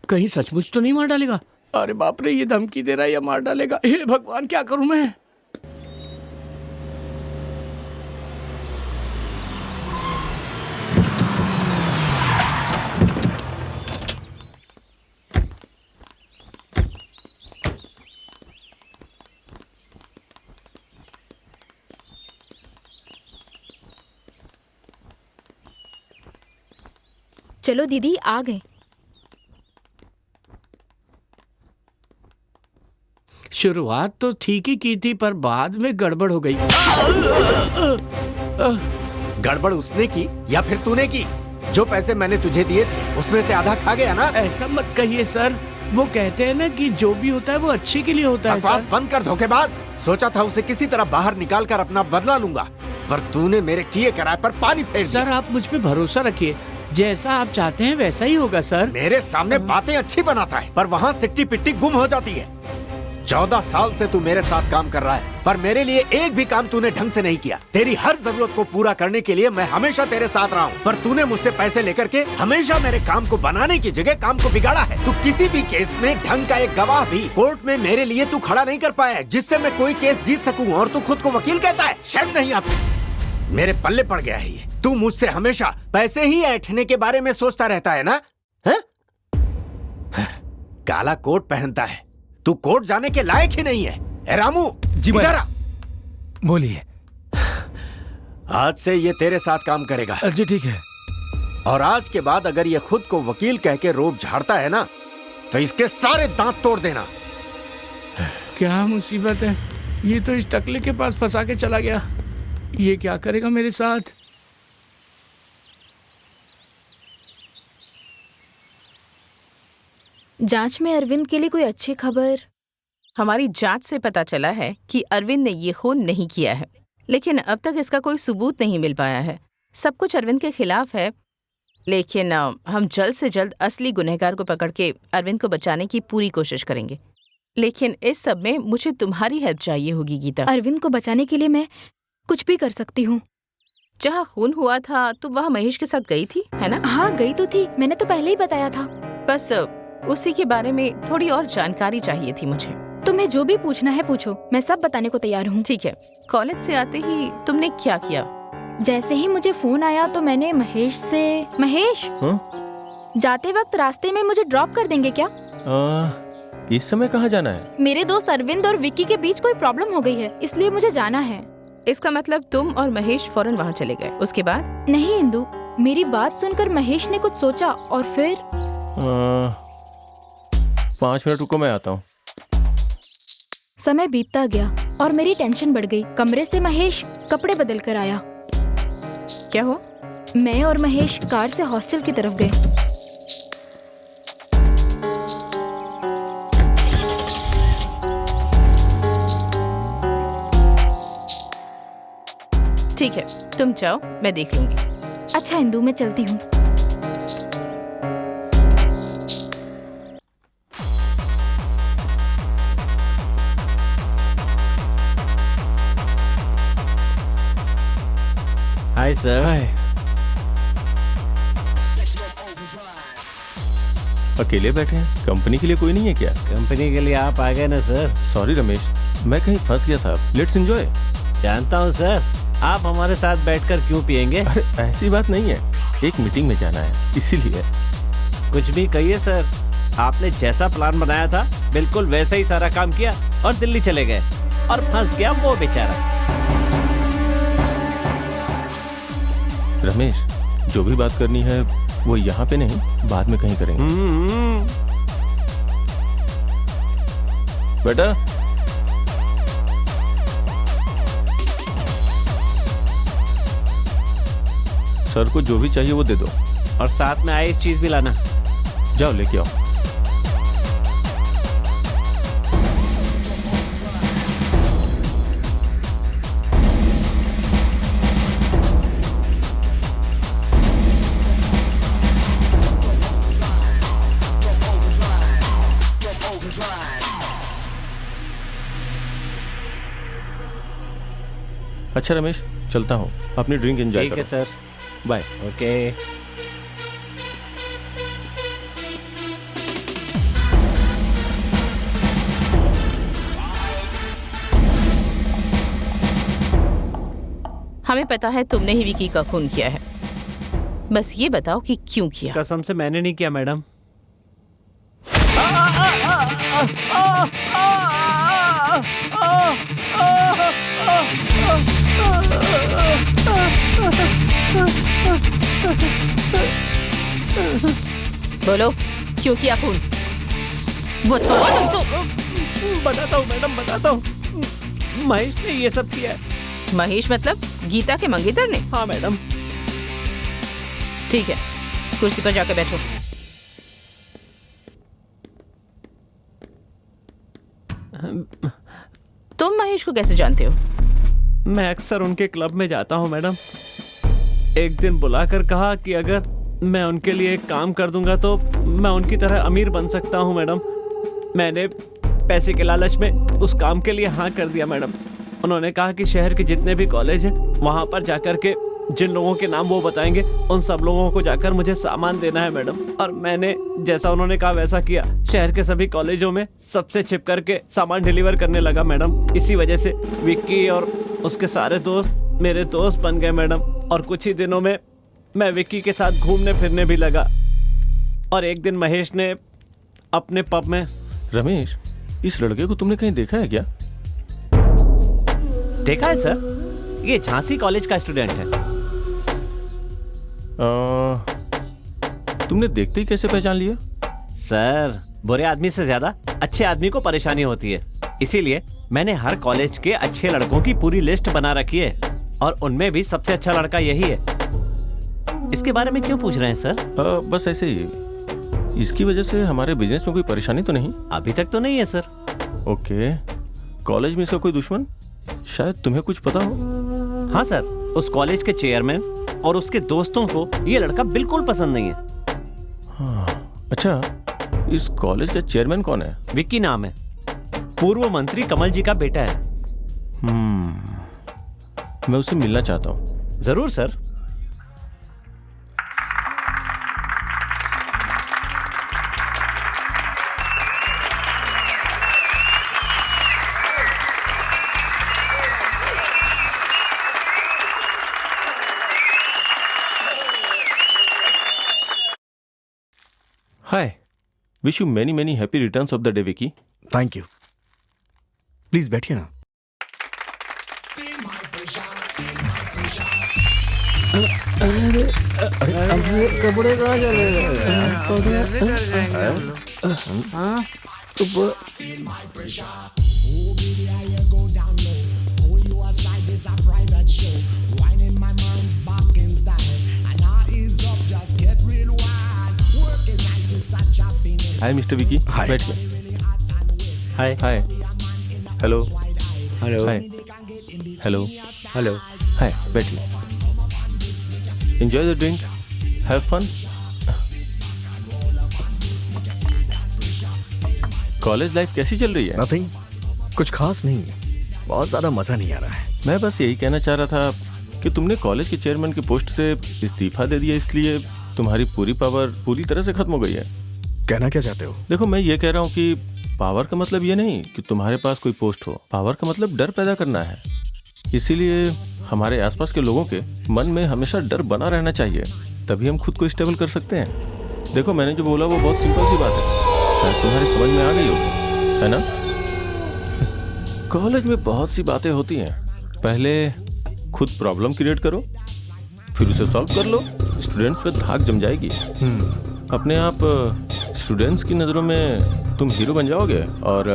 कहीं सचमुच तो नहीं मार डालेगा? अरे बाप रे, ये धमकी दे रहा है या मार डालेगा? हे भगवान, क्या करूं मैं? चलो दीदी, आ गए। शुरुआत तो ठीक ही की थी पर बाद में गड़बड़ हो गई। गड़बड़ उसने की या फिर तूने की? जो पैसे मैंने तुझे दिए थे उसमें से आधा खा गया ना? ऐसा मत कहिए सर, वो कहते हैं ना कि जो भी होता है वो अच्छे के लिए होता है। बकवास बंद कर धोखेबाज। सोचा था उसे किसी तरह बाहर निकाल कर अपना बदला लूंगा, पर तूने मेरे किए कराए पर पानी फेर दिया। सर, आप मुझ पे भरोसा रखिए, जैसा आप चाहते हैं वैसा ही होगा सर। मेरे सामने बातें अच्छी बनाता है पर वहाँ सिट्टी पिट्टी गुम हो जाती है। 14 साल से तू मेरे साथ काम कर रहा है पर मेरे लिए एक भी काम तूने ढंग से नहीं किया। तेरी हर जरूरत को पूरा करने के लिए मैं हमेशा तेरे साथ रहा हूँ, पर तूने मुझसे पैसे लेकर के हमेशा मेरे काम को बनाने की जगह काम को बिगाड़ा है। तू किसी भी केस में ढंग का एक गवाह भी कोर्ट में मेरे लिए तू खड़ा नहीं कर पाया जिससे मैं कोई केस जीत सकूँ, और तू खुद को वकील कहता है। शर्म नहीं आती? मेरे पल्ले पड़ गया है ये। तू मुझसे हमेशा पैसे ही ऐंठने के बारे में सोचता रहता है ना? काला कोट पहनता है, तू कोर्ट जाने के लायक ही नहीं है। रामू जी बोलिए। आज से ये तेरे साथ काम करेगा। जी ठीक है। और आज के बाद अगर ये खुद को वकील कह के रोब झाड़ता है ना तो इसके सारे दांत तोड़ देना। क्या मुसीबत है, ये तो इस टकले के पास फंसा के चला गया। ये क्या करेगा मेरे साथ? जांच में अरविंद के लिए कोई अच्छी खबर? हमारी जांच से पता चला है कि अरविंद ने ये खून नहीं किया है, लेकिन अब तक इसका कोई सबूत नहीं मिल पाया है। सब कुछ अरविंद के खिलाफ है, लेकिन हम जल्द से जल्द असली गुनहगार को पकड़ के अरविंद को बचाने की पूरी कोशिश करेंगे। लेकिन इस सब में मुझे तुम्हारी हेल्प चाहिए होगी गीता। अरविंद को बचाने के लिए मैं कुछ भी कर सकती हूँ। जहाँ खून हुआ था तो वहाँ महेश के साथ गई थी, है ना? हाँ गई तो थी, मैंने तो पहले ही बताया था। बस उसी के बारे में थोड़ी और जानकारी चाहिए थी मुझे। तुम्हें जो भी पूछना है पूछो, मैं सब बताने को तैयार हूँ। ठीक है। कॉलेज से आते ही तुमने क्या किया? जैसे ही मुझे फोन आया तो मैंने महेश से, महेश जाते वक्त रास्ते में मुझे ड्रॉप कर देंगे क्या? इस समय कहाँ जाना है? मेरे दोस्त अरविंद और विक्की के बीच कोई प्रॉब्लम हो गई है, इसलिए मुझे जाना है। इसका मतलब तुम और महेश फौरन वहाँ चले गए। उसके बाद? नहीं इंदु, मेरी बात सुनकर महेश ने कुछ सोचा और फिर 5 मिनट रुको, मैं आता हूँ। समय बीतता गया और मेरी टेंशन बढ़ गई। कमरे से महेश कपड़े बदल कर आया। क्या हुआ? मैं और महेश कार से हॉस्टल की तरफ गए। ठीक है, तुम जाओ, मैं देख लूंगी। अच्छा इंदु, मैं चलती हूँ। Hi sir. हाय। अकेले बैठे हैं? कंपनी के लिए कोई नहीं है क्या? कंपनी के लिए आप आ गए ना सर। सॉरी रमेश, मैं कहीं फंस गया था। Let's enjoy. जानता हूँ सर, आप हमारे साथ बैठकर क्यों पियेंगे? अरे ऐसी बात नहीं है, एक मीटिंग में जाना है इसीलिए। कुछ भी कहिए सर, आपने जैसा प्लान बनाया था बिल्कुल वैसा ही सारा काम किया और दिल्ली चले गए और फंस गया वो बेचारा। रमेश, जो भी बात करनी है वो यहाँ पे नहीं, बाद में कहीं करेंगे। बेटा, सर को जो भी चाहिए वो दे दो और साथ में आइस चीज भी लाना। जाओ लेके आओ। अच्छा रमेश, चलता हूँ, अपनी ड्रिंक एंजॉय ठीक है सर। बाय। ओके। हमें पता है तुमने ही विकी का खून किया है, बस ये बताओ कि क्यों किया? कसम से मैंने नहीं किया मैडम। बोलो, क्यों किया खून? बताता हूँ मैडम, बताता हूँ। महेश ने ये सब किया है। महेश मतलब गीता के मंगेतर ने? हाँ मैडम। ठीक है, कुर्सी पर जाकर बैठो। तुम महेश को कैसे जानते हो? मैं अक्सर उनके क्लब में जाता हूँ मैडम। एक दिन बुलाकर कहा कि अगर मैं उनके लिए एक काम कर दूंगा तो मैं उनकी तरह अमीर बन सकता हूँ मैडम। मैंने पैसे के लालच में उस काम के लिए हाँ कर दिया मैडम। उन्होंने कहा कि शहर के जितने भी कॉलेज हैं वहाँ पर जाकर के जिन लोगों के नाम वो बताएंगे उन सब लोगों को जाकर मुझे सामान देना है मैडम। और मैंने जैसा उन्होंने कहा वैसा किया। शहर के सभी कॉलेजों में सबसे छिप करके सामान डिलीवर करने लगा मैडम। इसी वजह से विक्की और उसके सारे दोस्त मेरे दोस्त बन गए मैडम। और कुछ ही दिनों में मैं विक्की के साथ घूमने फिरने भी लगा। और एक दिन महेश ने अपने पब में। रमेश, इस लड़के को तुमने कहीं देखा है क्या? देखा है सर, ये झांसी कॉलेज का स्टूडेंट है। तुमने देखते ही कैसे पहचान लिया? सर, बुरे आदमी से ज्यादा अच्छे आदमी को परेशानी होती है, इसीलिए मैंने हर कॉलेज के अच्छे लड़कों की पूरी लिस्ट बना रखी है और उनमें भी सबसे अच्छा लड़का यही है। इसके बारे में क्यों पूछ रहे हैं सर? बस ऐसे ही। इसकी वजह से हमारे बिजनेस में कोई परेशानी तो नहीं? अभी तक तो नहीं है सर। ओके। कॉलेज में इसका कोई दुश्मन? शायद तुम्हें कुछ पता हो। हाँ सर, उस कॉलेज के चेयरमैन और उसके दोस्तों को ये लड़का बिल्कुल पसंद नहीं है। हाँ, अच्छा, इस कॉलेज का चेयरमैन कौन है? विक्की नाम है, पूर्व मंत्री कमल जी का बेटा है। मैं उससे मिलना चाहता हूँ। जरूर sir. Hi, wish you many many happy returns of the day Vicky. Thank you. Please बैठिए ना। अरे कपड़े कहाँ चले गए? हाय मिस्टर विकी, बैठिए। Hi hi. Hello hello hi. Hello hello hi, बैठिए। Enjoy the drink, have fun. College life कैसी चल रही है? नथिंग, कुछ खास नहीं, बहुत ज्यादा मजा नहीं आ रहा है। मैं बस यही कहना चाह रहा था कि तुमने कॉलेज के चेयरमैन की पोस्ट से इस्तीफा दे दिया, इसलिए तुम्हारी पूरी पावर पूरी तरह से खत्म हो गई है। कहना क्या चाहते हो? देखो, मैं ये कह रहा हूँ कि पावर का मतलब ये नहीं कि तुम्हारे पास कोई पोस्ट हो। पावर का मतलब डर पैदा करना है। इसीलिए हमारे आसपास के लोगों के मन में हमेशा डर बना रहना चाहिए, तभी हम खुद को स्टेबल कर सकते हैं। देखो, मैंने जो बोला वो बहुत सिंपल सी बात है, शायद तुम्हारी समझ में आ गई होगी, है ना? कॉलेज में बहुत सी बातें होती हैं। पहले खुद प्रॉब्लम क्रिएट करो, फिर उसे सॉल्व कर लो, स्टूडेंट्स पे धाक जम जाएगी। अपने आप स्टूडेंट्स की नज़रों में तुम हीरो बन जाओगे और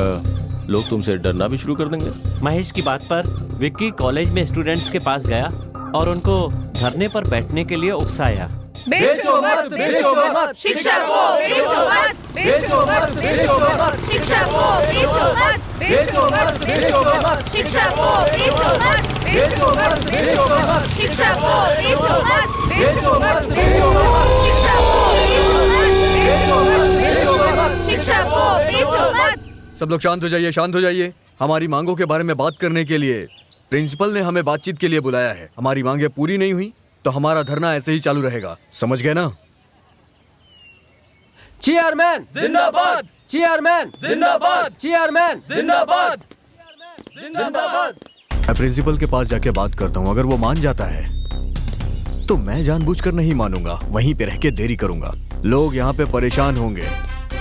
लोग तुमसे डरना भी शुरू कर देंगे। महेश की बात पर विक्की कॉलेज में स्टूडेंट्स के पास गया और उनको धरने पर बैठने के लिए उकसाया। बेचो मत, बेचो मत, शिक्षा को बेचो मत, बेचो मत, बेचो मत, शिक्षा को बेचो मत, बेचो मत, बेचो मत, शिक्षा को बेचो मत, बेचो मत, बेचो मत, शिक्षा को बेचो मत, बेचो मत, बेचो मत, शिक्षा को बेचो मत, बेचो मत, बेचो मत, शिक्षा को बेचो मत। सब लोग शांत हो जाइए, शांत हो जाइए। हमारी मांगों के बारे में बात करने के लिए प्रिंसिपल ने हमें बातचीत के लिए बुलाया है। हमारी मांगें पूरी नहीं हुई तो हमारा धरना ऐसे ही चालू रहेगा, समझ गए ना? चेयरमैन जिंदाबाद, चेयरमैन जिंदाबाद, चेयरमैन जिंदाबाद, जिंदाबाद। मैं प्रिंसिपल के पास जाके बात करता हूँ। अगर वो मान जाता है तो मैं जानबूझकर नहीं मानूंगा, वहीं पे रह के देरी करूंगा। लोग यहाँ पे परेशान होंगे,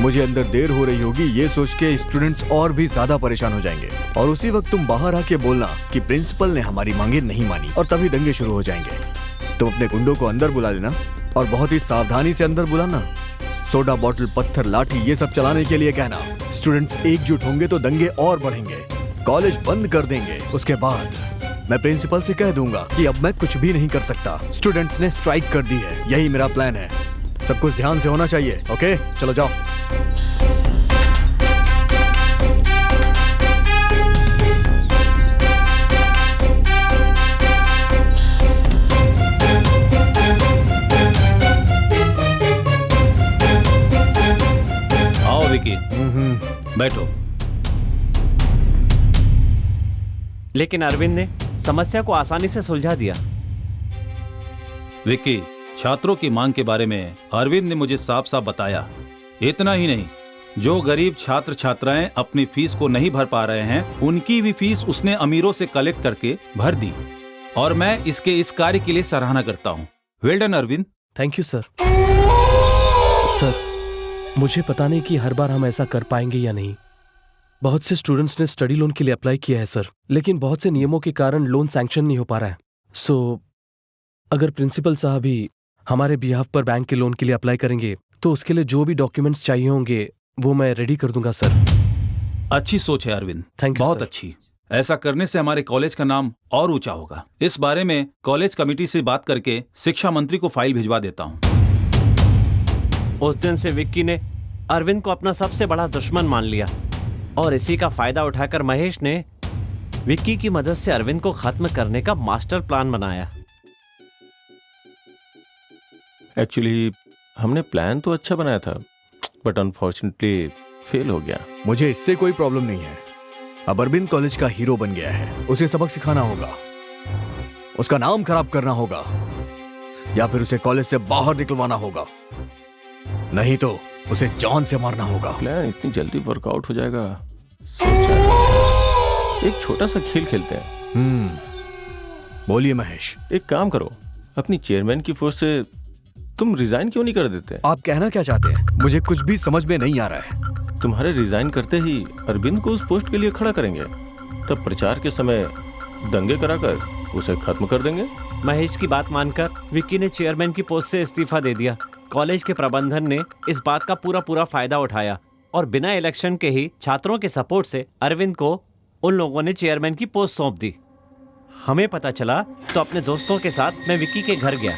मुझे अंदर देर हो रही होगी, ये सोच के स्टूडेंट्स और भी ज्यादा परेशान हो जाएंगे। और उसी वक्त तुम बाहर आके बोलना कि प्रिंसिपल ने हमारी मांगे नहीं मानी, और तभी दंगे शुरू हो जाएंगे। तुम अपने गुंडों को अंदर बुला लेना और बहुत ही सावधानी से अंदर बुलाना। सोडा बॉटल, पत्थर, लाठी ये सब चलाने के लिए कहना। स्टूडेंट्स एकजुट होंगे तो दंगे और बढ़ेंगे, कॉलेज बंद कर देंगे। उसके बाद मैं प्रिंसिपल से कह दूंगा कि अब मैं कुछ भी नहीं कर सकता, स्टूडेंट्स ने स्ट्राइक कर दी है। यही मेरा प्लान है। सब कुछ ध्यान से होना चाहिए, ओके? चलो जाओ। आओ विकी, बैठो। लेकिन अरविंद ने समस्या को आसानी से सुलझा दिया। विक्की, छात्रों की मांग के बारे में अरविंद ने मुझे साफ साफ बताया। इतना ही नहीं, जो गरीब छात्र छात्राएं अपनी फीस को नहीं भर पा रहे हैं, उनकी भी फीस उसने अमीरों से कलेक्ट करके भर दी। और मैं इसके इस कार्य के लिए सराहना करता हूँ। Well done Arvind. Thank you sir. Sir, मुझे पता नहीं कि हर बार हम ऐसा कर पाएंगे या नहीं। बहुत से स्टूडेंट्स ने स्टडी लोन के लिए अप्लाई किया है सर, लेकिन बहुत से नियमों के कारण लोन सैंक्शन नहीं हो पा रहा है। सो अगर प्रिंसिपल साहब ही हमारे बिहाफ पर बैंक के लोन के लिए अप्लाई करेंगे तो उसके लिए जो भी डॉक्यूमेंट्स चाहिए होंगे वो मैं रेडी कर दूंगा सर। अच्छी सोच है अरविंद, थैंक यू बहुत सर। अच्छी। ऐसा करने से हमारे कॉलेज का नाम और ऊंचा होगा। इस बारे में कॉलेज कमेटी से बात करके शिक्षा मंत्री को फाइल भिजवा देता हूँ। उस दिन से विक्की ने अरविंद को अपना सबसे बड़ा दुश्मन मान लिया और इसी का फायदा उठाकर महेश ने विक्की की मदद से अरविंद को खत्म करने का मास्टर प्लान बनाया। एक्चुअली हमने प्लान तो अच्छा बनाया था, बट अनफॉर्चुनेटली फेल हो गया। मुझे इससे कोई प्रॉब्लम नहीं है। अब अरविंद कॉलेज का हीरो बन गया है, उसे सबक सिखाना होगा, उसका नाम खराब करना होगा, या फिर उसे कॉलेज से बाहर निकलवाना होगा, नहीं तो उसे जान से मारना होगा। प्लान इतनी जल्दी वर्कआउट हो जाएगा सोचा नहीं। एक छोटा सा खेल खेलते हैं। बोलिए महेश। एक काम करो, अपनी चेयरमैन की पोस्ट से तुम रिजाइन क्यों नहीं कर देते? आप कहना क्या चाहते हैं? मुझे कुछ भी समझ में नहीं आ रहा है। तुम्हारे रिजाइन करते ही अरविंद को उस पोस्ट के लिए खड़ा करेंगे, तब प्रचार के समय दंगे कराकर उसे खत्म कर देंगे। महेश की बात मानकर विक्की ने चेयरमैन की पोस्ट से इस्तीफा दे दिया। कॉलेज के प्रबंधन ने इस बात का पूरा फायदा उठाया और बिना इलेक्शन के ही छात्रों के सपोर्ट से अरविंद को उन लोगों ने चेयरमैन की पोस्ट सौंप दी। हमें पता चला तो अपने दोस्तों के साथ मैं विक्की के घर गया।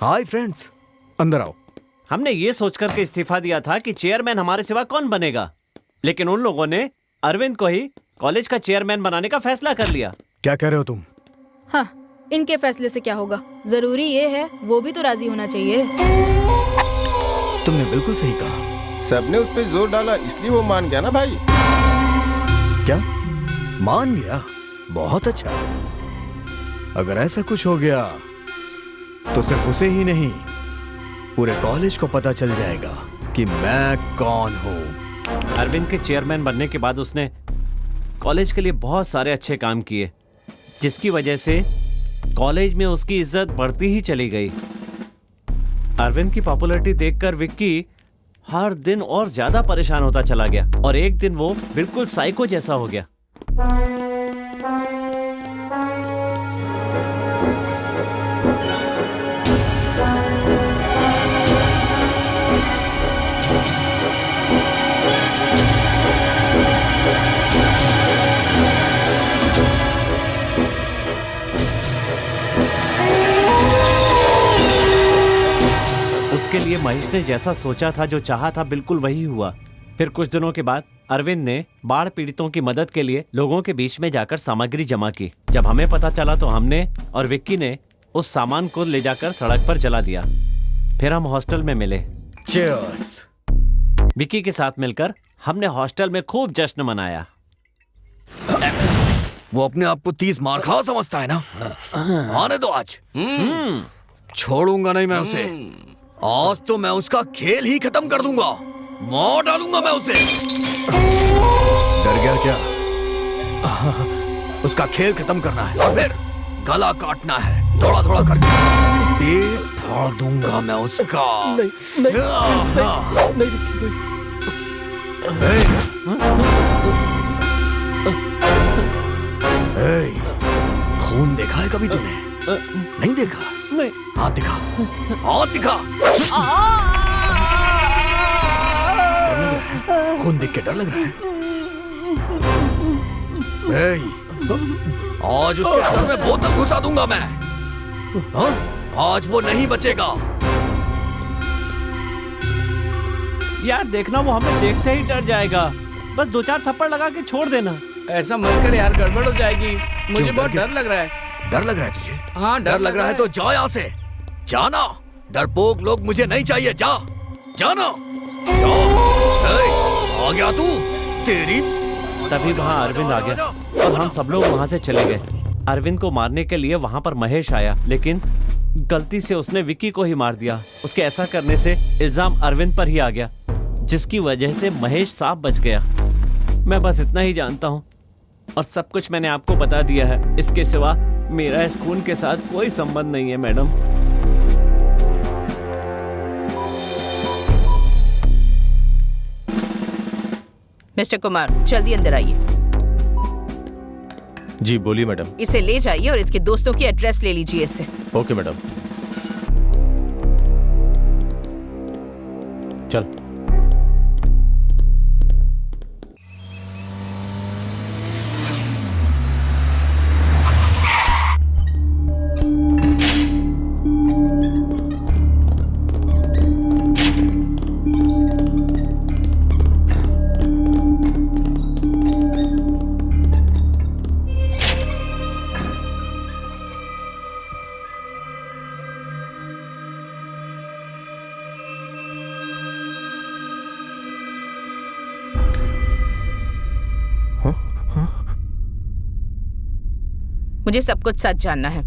हाय फ्रेंड्स, अंदर आओ। हमने ये सोचकर के इस्तीफा दिया था कि चेयरमैन हमारे सिवा कौन बनेगा, लेकिन उन लोगों ने अरविंद को ही कॉलेज का चेयरमैन बनाने का फैसला कर लिया। क्या कह रहे हो तुम? हाँ, इनके फैसले से क्या होगा? जरूरी ये है वो भी तो राजी होना चाहिए। तुमने बिल्कुल सही कहा। सबने उस पर जोर डाला इसलिए वो मान गया ना भाई। क्या मान गया? बहुत अच्छा। अगर ऐसा कुछ हो गया तो सिर्फ उसे ही नहीं, पूरे कॉलेज को पता चल जाएगा कि मैं कौन हूँ। अरविंद के चेयरमैन बनने के बाद उसने कॉलेज के लिए बहुत सारे अच्छे काम किए, जिसकी वजह से कॉलेज में उसकी इज्जत बढ़ती ही चली गई। अरविंद की पॉपुलैरिटी देखकर विक्की हर दिन और ज्यादा परेशान होता चला गया और एक दिन वो बिल्कुल साइको जैसा हो गया। उसके लिए महेश ने जैसा सोचा था, जो चाहा था, बिल्कुल वही हुआ। फिर कुछ दिनों के बाद अरविंद ने बाढ़ पीड़ितों की मदद के लिए लोगों के बीच में जाकर सामग्री जमा की। जब हमें पता चला तो हमने और विक्की ने उस सामान को ले जाकर सड़क पर जला दिया। फिर हम हॉस्टल में मिले। Cheers! विक्की के साथ मिलकर हमने हॉस्टल में खूब जश्न मनाया। वो अपने आप को 30 मार खा समझता है ना? आने दो आज। छोड़ूंगा नहीं मैं उसे। आज तो मैं उसका खेल ही खत्म कर दूंगा। मार डालूंगा मैं उसे। डर गया क्या? उसका खेल खत्म करना है और फिर गला काटना है, थोड़ा थोड़ा करके पेट फाड़ दूंगा मैं उसका। खून देखा है कभी तूने? नहीं देखा? नहीं। हाथ दिखा, हाथ दिखा। डर लग रहा है? खून देख के डर लग रहा है? आज उसके सर में बोतल घुसा दूंगा मैं। हाँ? आज वो नहीं बचेगा। यार देखना, वो हमें देखते ही डर जाएगा। बस 2-4 थप्पड़ लगा के छोड़ देना। ऐसा मत कर यार, गड़बड़ हो जाएगी। मुझे बहुत डर लग रहा है। डर लग रहा है तुझे? हाँ, डर लग रहा है तो जा यहाँ से। जाना। डरपोक लोग मुझे नहीं चाहिए। जा, जाना। जा। आ गया तू? तेरी। तभी वहाँ अरविंद आ गया और हम सब लोग वहाँ से चले गए। अरविंद को मारने के लिए वहाँ पर महेश आया, लेकिन गलती से उसने विक्की को ही मार दिया। उसके ऐसा करने से इल्जाम अरविंद पर ही आ गया, जिसकी वजह से महेश साफ बच गया। मैं बस इतना ही जानता हूँ और सब कुछ मैंने आपको बता दिया है। इसके सिवा मेरा इस खून के साथ कोई संबंध नहीं है मैडम। मिस्टर कुमार, जल्दी अंदर आइए। जी बोलिए मैडम। इसे ले जाइए और इसके दोस्तों की एड्रेस ले लीजिए इससे। Okay madam. चल। मुझे सब कुछ सच जानना है।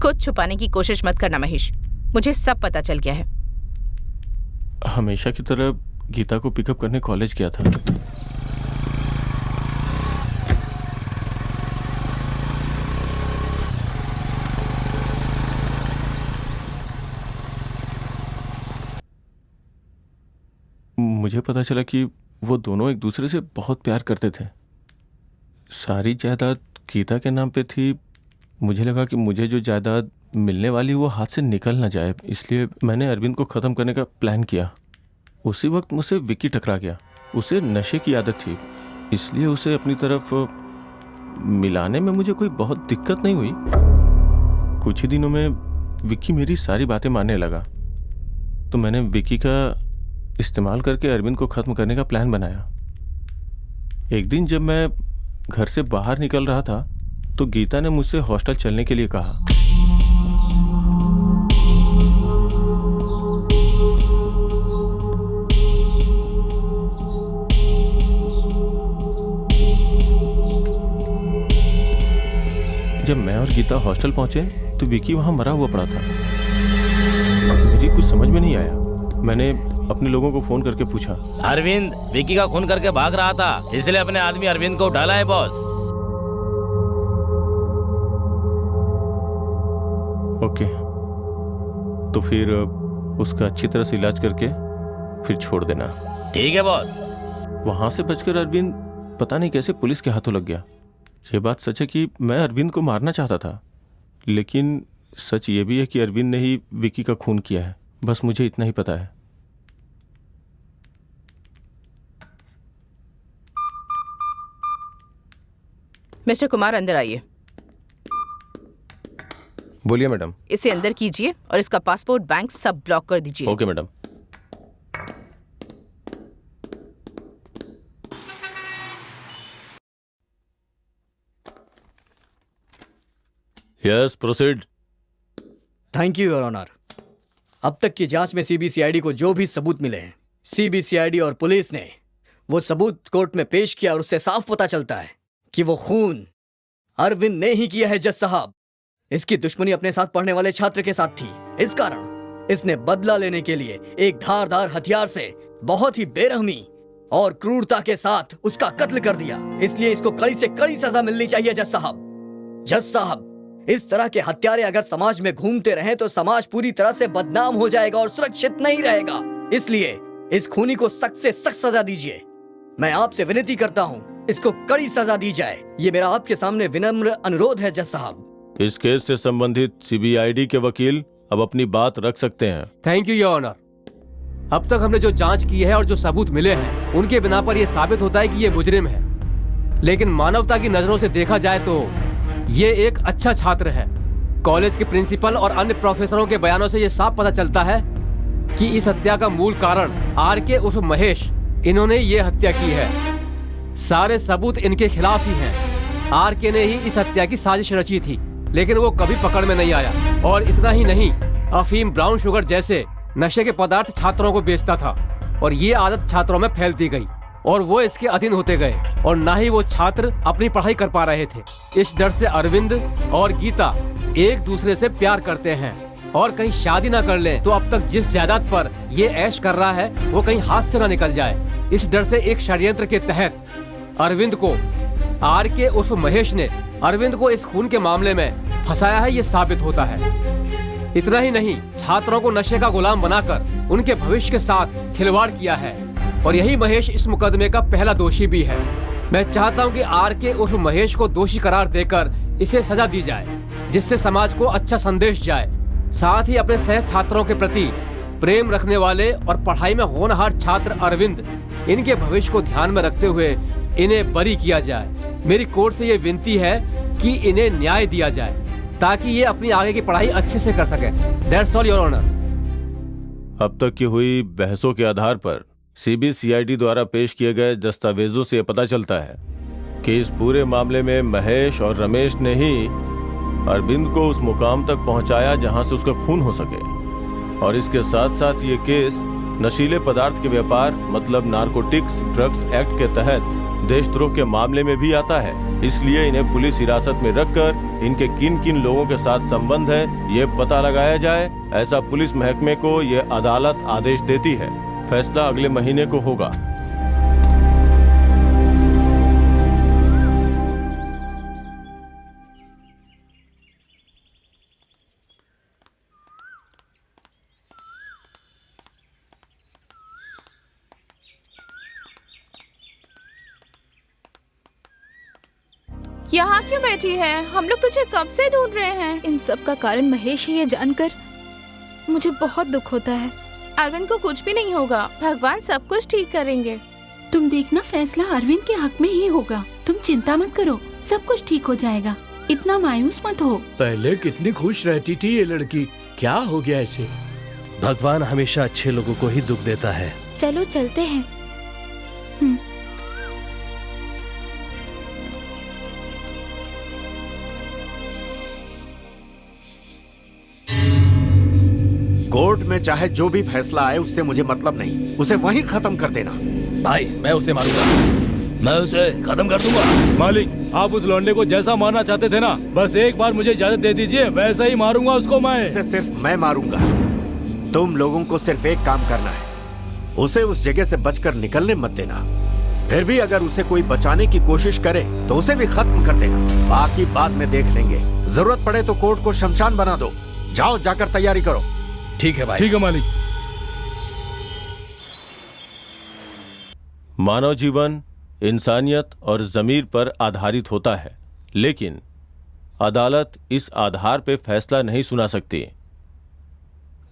कुछ छुपाने की कोशिश मत करना महेश। मुझे सब पता चल गया है। हमेशा की तरह गीता को पिकअप करने कॉलेज गया था। मुझे पता चला कि वो दोनों एक दूसरे से बहुत प्यार करते थे। सारी जायदाद गीता के नाम पे थी। मुझे लगा कि मुझे जो जायदाद मिलने वाली वो हाथ से निकल ना जाए, इसलिए मैंने अरविंद को ख़त्म करने का प्लान किया। उसी वक्त मुझसे विक्की टकरा गया। उसे नशे की आदत थी, इसलिए उसे अपनी तरफ मिलाने में मुझे कोई बहुत दिक्कत नहीं हुई। कुछ ही दिनों में विक्की मेरी सारी बातें मानने लगा, तो मैंने विक्की का इस्तेमाल करके अरविंद को ख़त्म करने का प्लान बनाया। एक दिन जब मैं घर से बाहर निकल रहा था तो गीता ने मुझसे हॉस्टल चलने के लिए कहा। जब मैं और गीता हॉस्टल पहुंचे तो विकी वहां मरा हुआ पड़ा था। मेरी कुछ समझ में नहीं आया। मैंने अपने लोगों को फोन करके पूछा। अरविंद विकी का खून करके भाग रहा था, इसलिए अपने आदमी अरविंद को उठाला है बॉस। ओके, तो फिर उसका अच्छी तरह से इलाज करके फिर छोड़ देना। ठीक है बॉस। वहां से बचकर अरविंद पता नहीं कैसे पुलिस के हाथों लग गया। ये बात सच है कि मैं अरविंद को मारना चाहता था, लेकिन सच ये भी है कि अरविंद ने ही विकी का खून किया है। बस मुझे इतना ही पता है। मिस्टर कुमार अंदर आइए। बोलिए मैडम। इसे अंदर कीजिए और इसका पासपोर्ट बैंक सब ब्लॉक कर दीजिए। Okay madam. Yes proceed. Thank you your honour. अब तक की जांच में सीबीसीआईडी को जो भी सबूत मिले हैं, सीबीसीआईडी और पुलिस ने वो सबूत कोर्ट में पेश किया और उससे साफ पता चलता है कि वो खून अरविंद ने ही किया है। जज साहब, इसकी दुश्मनी अपने साथ पढ़ने वाले छात्र के साथ थी। इस कारण इसने बदला लेने के लिए एक धारदार हथियार से बहुत ही बेरहमी और क्रूरता के साथ उसका कत्ल कर दिया। इसलिए इसको कड़ी से कड़ी सजा मिलनी चाहिए जज साहब। जज साहब, इस तरह के हत्यारे अगर समाज में घूमते रहें तो समाज पूरी तरह से बदनाम हो जाएगा और सुरक्षित नहीं रहेगा। इसलिए इस खूनी को सख्त से सख्त सजा दीजिए। मैं आपसे विनती करता हूँ, इसको कड़ी सजा दी जाए। ये मेरा आपके सामने विनम्र अनुरोध है जज साहब। इस केस से संबंधित सीबीआईडी के वकील अब अपनी बात रख सकते हैं। Thank you your honour. अब तक हमने जो जांच की है और जो सबूत मिले हैं, उनके बिना पर यह साबित होता है कि ये मुजरिम है। लेकिन मानवता की नजरों से देखा जाए तो ये एक अच्छा छात्र है। कॉलेज के प्रिंसिपल और अन्य प्रोफेसरों के बयानों से ये साफ पता चलता है कि इस हत्या का मूल कारण आरके उर्फ महेश, इन्होंने ये हत्या की है। सारे सबूत इनके खिलाफ ही हैं। आरके ने ही इस हत्या की साजिश रची थी, लेकिन वो कभी पकड़ में नहीं आया। और इतना ही नहीं, अफीम, ब्राउन शुगर जैसे नशे के पदार्थ छात्रों को बेचता था और ये आदत छात्रों में फैलती गई और वो इसके अधीन होते गए और ना ही वो छात्र अपनी पढ़ाई कर पा रहे थे। इस डर से अरविंद और गीता एक दूसरे से प्यार करते हैं और कहीं शादी ना कर लें तो अब तक जिस जायदाद पर ये ऐश कर रहा है वो कहीं हाथ से ना निकल जाए। इस डर से एक षड्यंत्र के तहत अरविंद को, आरके उर्फ महेश ने अरविंद को इस खून के मामले में फंसाया है, ये साबित होता है। इतना ही नहीं, छात्रों को नशे का गुलाम बनाकर उनके भविष्य के साथ खिलवाड़ किया है और यही महेश इस मुकदमे का पहला दोषी भी है। मैं चाहता हूं कि आरके उर्फ महेश को दोषी करार देकर इसे सजा दी जाए, जिससे समाज को अच्छा संदेश जाए। साथ ही अपने सह छात्रों के प्रति प्रेम रखने वाले और पढ़ाई में होनहार छात्र अरविंद, इनके भविष्य को ध्यान में रखते हुए इन्हें बरी किया जाए। मेरी कोर्ट से ये विनती है कि इन्हें न्याय दिया जाए ताकि ये अपनी आगे की पढ़ाई अच्छे से कर सके। That's all your honour. अब तक की हुई बहसों के आधार पर सीबीसीआईडी द्वारा पेश किए गए दस्तावेजों से पता चलता है कि इस पूरे मामले में महेश और रमेश ने ही अरविंद को उस मुकाम तक पहुंचाया जहां से उसका खून हो सके। और इसके साथ साथ ये केस नशीले पदार्थ के व्यापार मतलब नारकोटिक्स ड्रग्स एक्ट के तहत देशद्रोह के मामले में भी आता है। इसलिए इन्हें पुलिस हिरासत में रखकर इनके किन किन लोगों के साथ संबंध है ये पता लगाया जाए, ऐसा पुलिस महकमे को ये अदालत आदेश देती है। फैसला अगले महीने को होगा। यहाँ क्यों बैठी है? हम लोग तुझे कब से ढूंढ रहे हैं। इन सब का कारण महेश है, ये जानकर मुझे बहुत दुख होता है। अरविंद को कुछ भी नहीं होगा, भगवान सब कुछ ठीक करेंगे। तुम देखना, फैसला अरविंद के हक में ही होगा। तुम चिंता मत करो, सब कुछ ठीक हो जाएगा। इतना मायूस मत हो। पहले कितनी खुश रहती थी ये लड़की, क्या हो गया इसे? भगवान हमेशा अच्छे लोगों को ही दुख देता है। चलो चलते हैं। कोर्ट में चाहे जो भी फैसला आए उससे मुझे मतलब नहीं, उसे वहीं खत्म कर देना। भाई मैं उसे मारूंगा, मैं उसे खत्म कर दूंगा। मालिक, आप उस लौंडे को जैसा मारना चाहते थे ना, बस एक बार मुझे इजाजत दे दीजिए, वैसा ही मारूंगा उसको मैं। उसे सिर्फ मैं मारूंगा। तुम लोगों को सिर्फ एक काम करना है, उसे उस जगह से बचकर निकलने मत देना। फिर भी अगर उसे कोई बचाने की कोशिश करे तो उसे भी खत्म कर देना। बाकी बाद में देख लेंगे, जरूरत पड़े तो कोर्ट को शमशान बना दो। जाओ, जाकर तैयारी करो। ठीक है भाई। ठीक है मालिक। मानव जीवन इंसानियत और ज़मीर पर आधारित होता है, लेकिन अदालत इस आधार पर फैसला नहीं सुना सकती।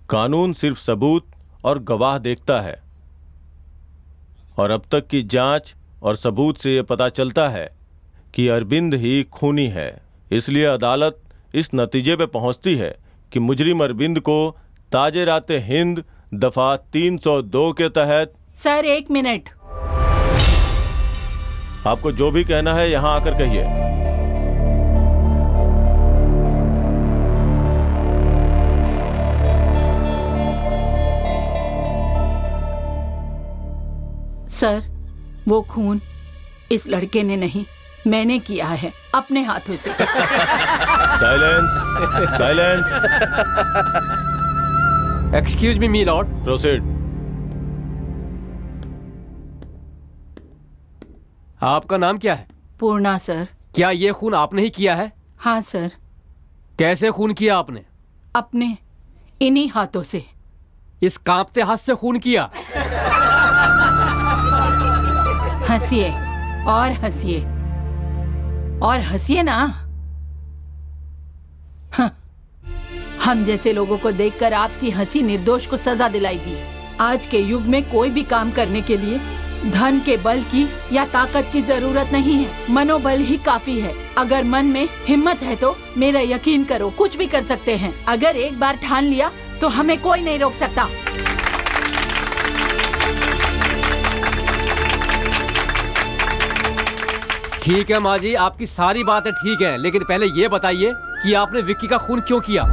कानून सिर्फ सबूत और गवाह देखता है, और अब तक की जांच और सबूत से यह पता चलता है कि अरविंद ही खूनी है। इसलिए अदालत इस नतीजे पर पहुंचती है कि मुजरिम अरविंद को ताजे-राते हिंद दफा 302 के तहत। Sir 1 minute. आपको जो भी कहना है यहां आकर कहिए। सर, वो खून इस लड़के ने नहीं, मैंने किया है अपने हाथों से। Silence, silence. एक्सक्यूज मी मी लॉर्ड। प्रोसीड। आपका नाम क्या है? पूर्णा सर। क्या ये खून आपने ही किया है? हाँ सर। कैसे खून किया आपने? अपने इन्हीं हाथों से। इस कांपते हाथ से खून किया? हंसिए और हंसिए और हंसिए ना। हाँ। हम जैसे लोगों को देखकर आपकी हंसी निर्दोष को सजा दिलाएगी। आज के युग में कोई भी काम करने के लिए धन के बल की या ताकत की जरूरत नहीं है, मनोबल ही काफी है। अगर मन में हिम्मत है तो मेरा यकीन करो, कुछ भी कर सकते हैं। अगर एक बार ठान लिया तो हमें कोई नहीं रोक सकता। ठीक है माँ जी, आपकी सारी बातें ठीक है, लेकिन पहले ये बताइए कि आपने विक्की का खून क्यों किया?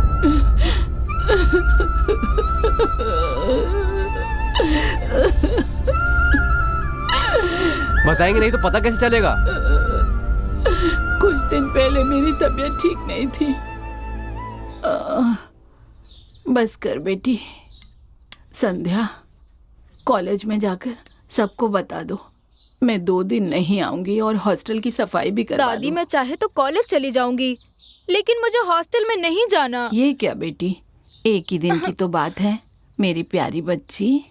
बताएंगे नहीं तो पता कैसे चलेगा? कुछ दिन पहले मेरी तबीयत ठीक नहीं थी। बस कर बेटी, संध्या कॉलेज में जाकर सबको बता दो। मैं 2 दिन नहीं आऊंगी और हॉस्टल की सफाई भी करवा दादी, मैं चाहे तो कॉलेज चली जाऊंगी, लेकिन मुझे हॉस्टल में नहीं जाना। ये क्या बेटी, एक ही दिन की तो बात है मेरी प्यारी बच्ची।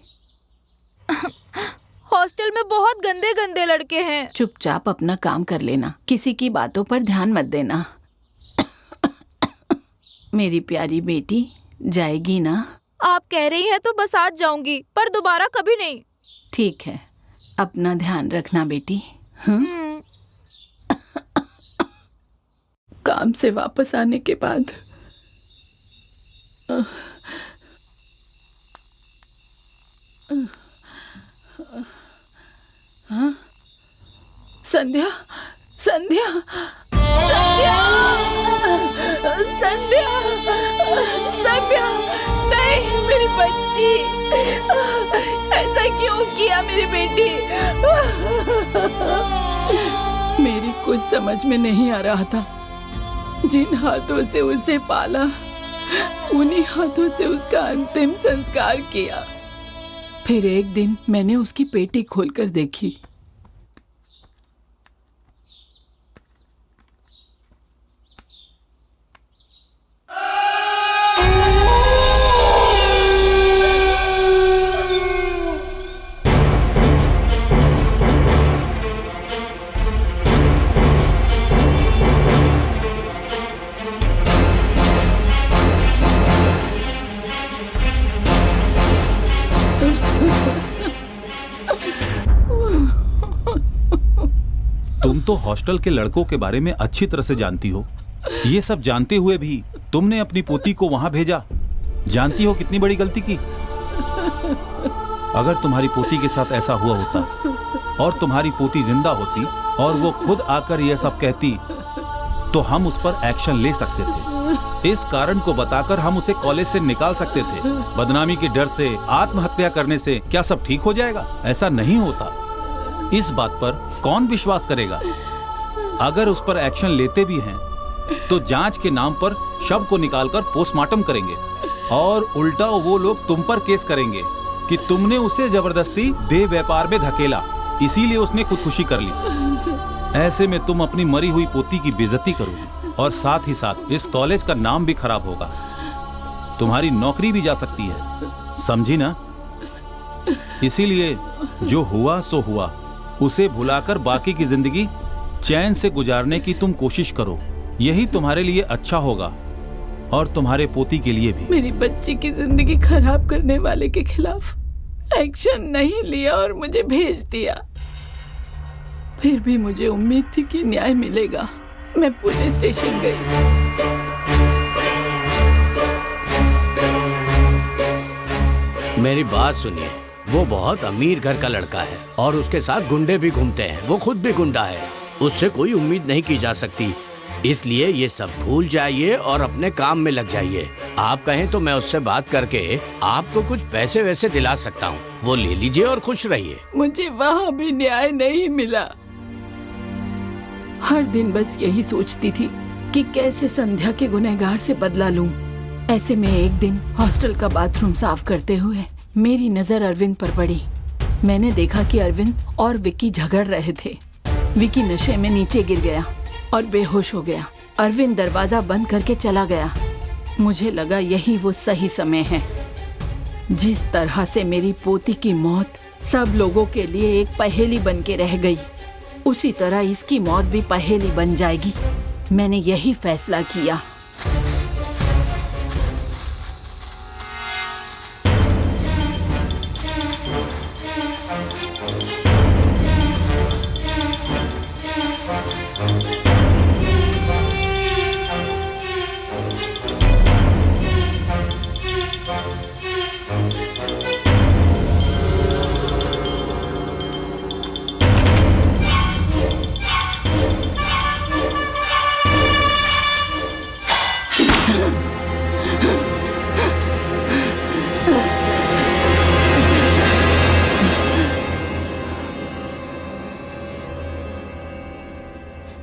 हॉस्टल में बहुत गंदे गंदे लड़के हैं। चुपचाप अपना काम कर लेना, किसी की बातों पर ध्यान मत देना। मेरी प्यारी बेटी, जाएगी ना? आप कह रही हैं तो बस आज जाऊंगी, पर दोबारा कभी नहीं। ठीक है, अपना ध्यान रखना बेटी। काम से वापस आने के बाद हाँ? संध्या, संध्या, संध्या, संध्या, संध्या, नहीं मेरी बच्ची, ऐसा क्यों किया मेरी बेटी? मेरी कुछ समझ में नहीं आ रहा था। जिन हाथों से उसे पाला, उन्हीं हाथों से उसका अंतिम संस्कार किया। फिर एक दिन मैंने उसकी पेटी खोलकर देखी। तुम तो हॉस्टल के लड़कों के बारे में अच्छी तरह से जानती हो। ये सब जानते हुए भी तुमने अपनी पोती को वहां भेजा। जानती हो कितनी बड़ी गलती की। अगर तुम्हारी पोती के साथ ऐसा हुआ होता और तुम्हारी पोती जिंदा होती और वो खुद आकर ये सब कहती तो हम उस पर एक्शन ले सकते थे। इस कारण को बताकर हम उसे कॉलेज से निकाल सकते थे। बदनामी के डर से, आत्महत्या करने से क्या सब ठीक हो जाएगा? ऐसा नहीं होता। इस बात पर कौन विश्वास करेगा? अगर उस पर एक्शन लेते भी हैं तो जांच के नाम पर शव को निकालकर पोस्टमार्टम करेंगे और उल्टा वो लोग तुम पर केस करेंगे कि तुमने उसे जबरदस्ती देह व्यापार में धकेला, इसीलिए उसने खुदकुशी कर ली। ऐसे में तुम अपनी मरी हुई पोती की बेइज्जती करोगे और साथ ही साथ इस कॉलेज का नाम भी खराब होगा। तुम्हारी नौकरी भी जा सकती है, समझी ना? इसीलिए जो हुआ सो हुआ, उसे भुलाकर बाकी की जिंदगी चैन से गुजारने की तुम कोशिश करो। यही तुम्हारे लिए अच्छा होगा और तुम्हारे पोती के लिए भी। मेरी बच्ची की जिंदगी खराब करने वाले के खिलाफ एक्शन नहीं लिया और मुझे भेज दिया। फिर भी मुझे उम्मीद थी कि न्याय मिलेगा। मैं पुलिस स्टेशन गई। मेरी बात सुनिए, वो बहुत अमीर घर का लड़का है और उसके साथ गुंडे भी घूमते हैं। वो खुद भी गुंडा है। उससे कोई उम्मीद नहीं की जा सकती। इसलिए ये सब भूल जाइए और अपने काम में लग जाइए। आप कहें तो मैं उससे बात करके आपको कुछ पैसे वैसे दिला सकता हूँ। वो ले लीजिए और खुश रहिए। मुझे वहाँ भी न्याय नहीं मिला। हर दिन बस यही सोचती थी कि कैसे संध्या के गुनहगार से बदला लूं। ऐसे में एक दिन हॉस्टल का बाथरूम साफ करते हुए मेरी नजर अरविंद पर पड़ी। मैंने देखा कि अरविंद और विक्की झगड़ रहे थे। विक्की नशे में नीचे गिर गया और बेहोश हो गया। अरविंद दरवाजा बंद करके चला गया। मुझे लगा यही वो सही समय है। जिस तरह से मेरी पोती की मौत सब लोगों के लिए एक पहेली बन के रह गई, उसी तरह इसकी मौत भी पहेली बन जाएगी। मैंने यही फैसला किया।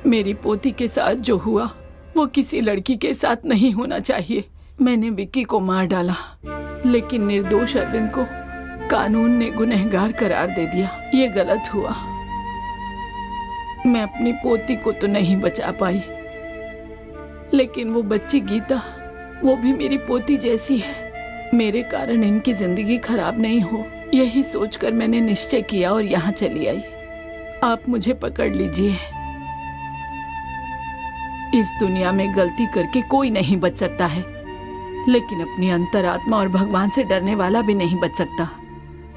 मेरी पोती के साथ जो हुआ वो किसी लड़की के साथ नहीं होना चाहिए। मैंने विक्की को मार डाला, लेकिन निर्दोष अरविंद को कानून ने गुनहगार करार दे दिया। ये गलत हुआ। मैं अपनी पोती को तो नहीं बचा पाई, लेकिन वो बच्ची गीता, वो भी मेरी पोती जैसी है। मेरे कारण इनकी जिंदगी खराब नहीं हो, यही सोचकर मैंने निश्चय किया और यहाँ चली आई। आप मुझे पकड़ लीजिए। इस दुनिया में गलती करके कोई नहीं बच सकता है, लेकिन अपनी अंतरात्मा और भगवान से डरने वाला भी नहीं बच सकता।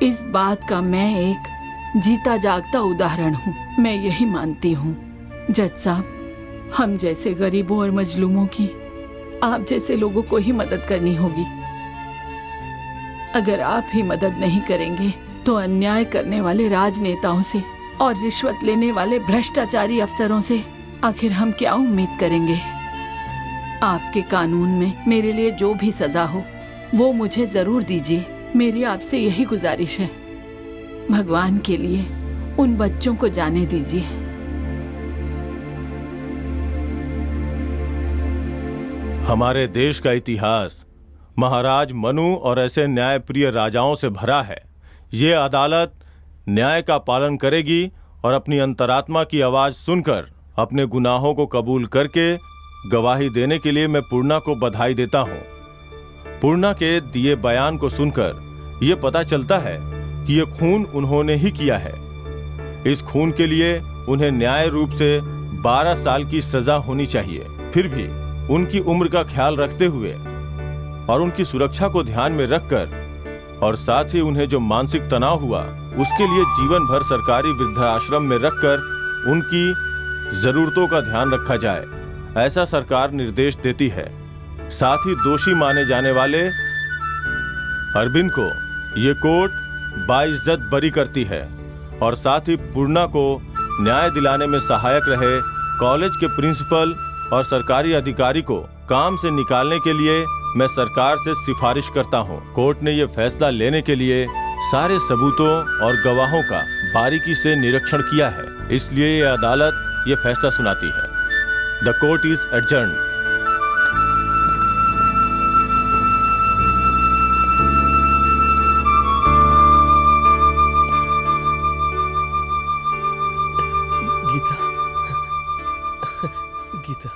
इस बात का मैं एक जीता जागता उदाहरण हूँ। मैं यही मानती हूँ जज साहब, हम जैसे गरीबों और मजलूमों की आप जैसे लोगों को ही मदद करनी होगी। अगर आप ही मदद नहीं करेंगे तो अन्याय करने वाले राजनेताओं से और रिश्वत लेने वाले भ्रष्टाचारी अफसरों से आखिर हम क्या उम्मीद करेंगे। आपके कानून में मेरे लिए जो भी सजा हो वो मुझे जरूर दीजिए। मेरी आपसे यही गुजारिश है। भगवान के लिए उन बच्चों को जाने दीजिए। हमारे देश का इतिहास महाराज मनु और ऐसे न्यायप्रिय राजाओं से भरा है। ये अदालत न्याय का पालन करेगी और अपनी अंतरात्मा की आवाज सुनकर अपने गुनाहों को कबूल करके गवाही देने के लिए मैं पूर्णा को बधाई देता हूँ। पूर्णा के दिए बयान को सुनकर ये पता चलता है कि ये खून उन्होंने ही किया है। इस खून के लिए उन्हें न्याय रूप से 12 साल की सजा होनी चाहिए। फिर भी उनकी उम्र का ख्याल रखते हुए और उनकी सुरक्षा को ध्यान में रखकर और साथ ही उन्हें जो मानसिक तनाव हुआ उसके लिए जीवन भर सरकारी वृद्धाश्रम में रखकर उनकी जरूरतों का ध्यान रखा जाए, ऐसा सरकार निर्देश देती है। साथ ही दोषी माने जाने वाले अरविंद को ये कोर्ट बाइज्जत बरी करती है और साथ ही पूर्णा को न्याय दिलाने में सहायक रहे कॉलेज के प्रिंसिपल और सरकारी अधिकारी को काम से निकालने के लिए मैं सरकार से सिफारिश करता हूं। कोर्ट ने यह फैसला लेने के लिए सारे सबूतों और गवाहों का बारीकी से निरीक्षण किया है, इसलिए ये अदालत ये फैसला सुनाती है। The court is adjourned. Gita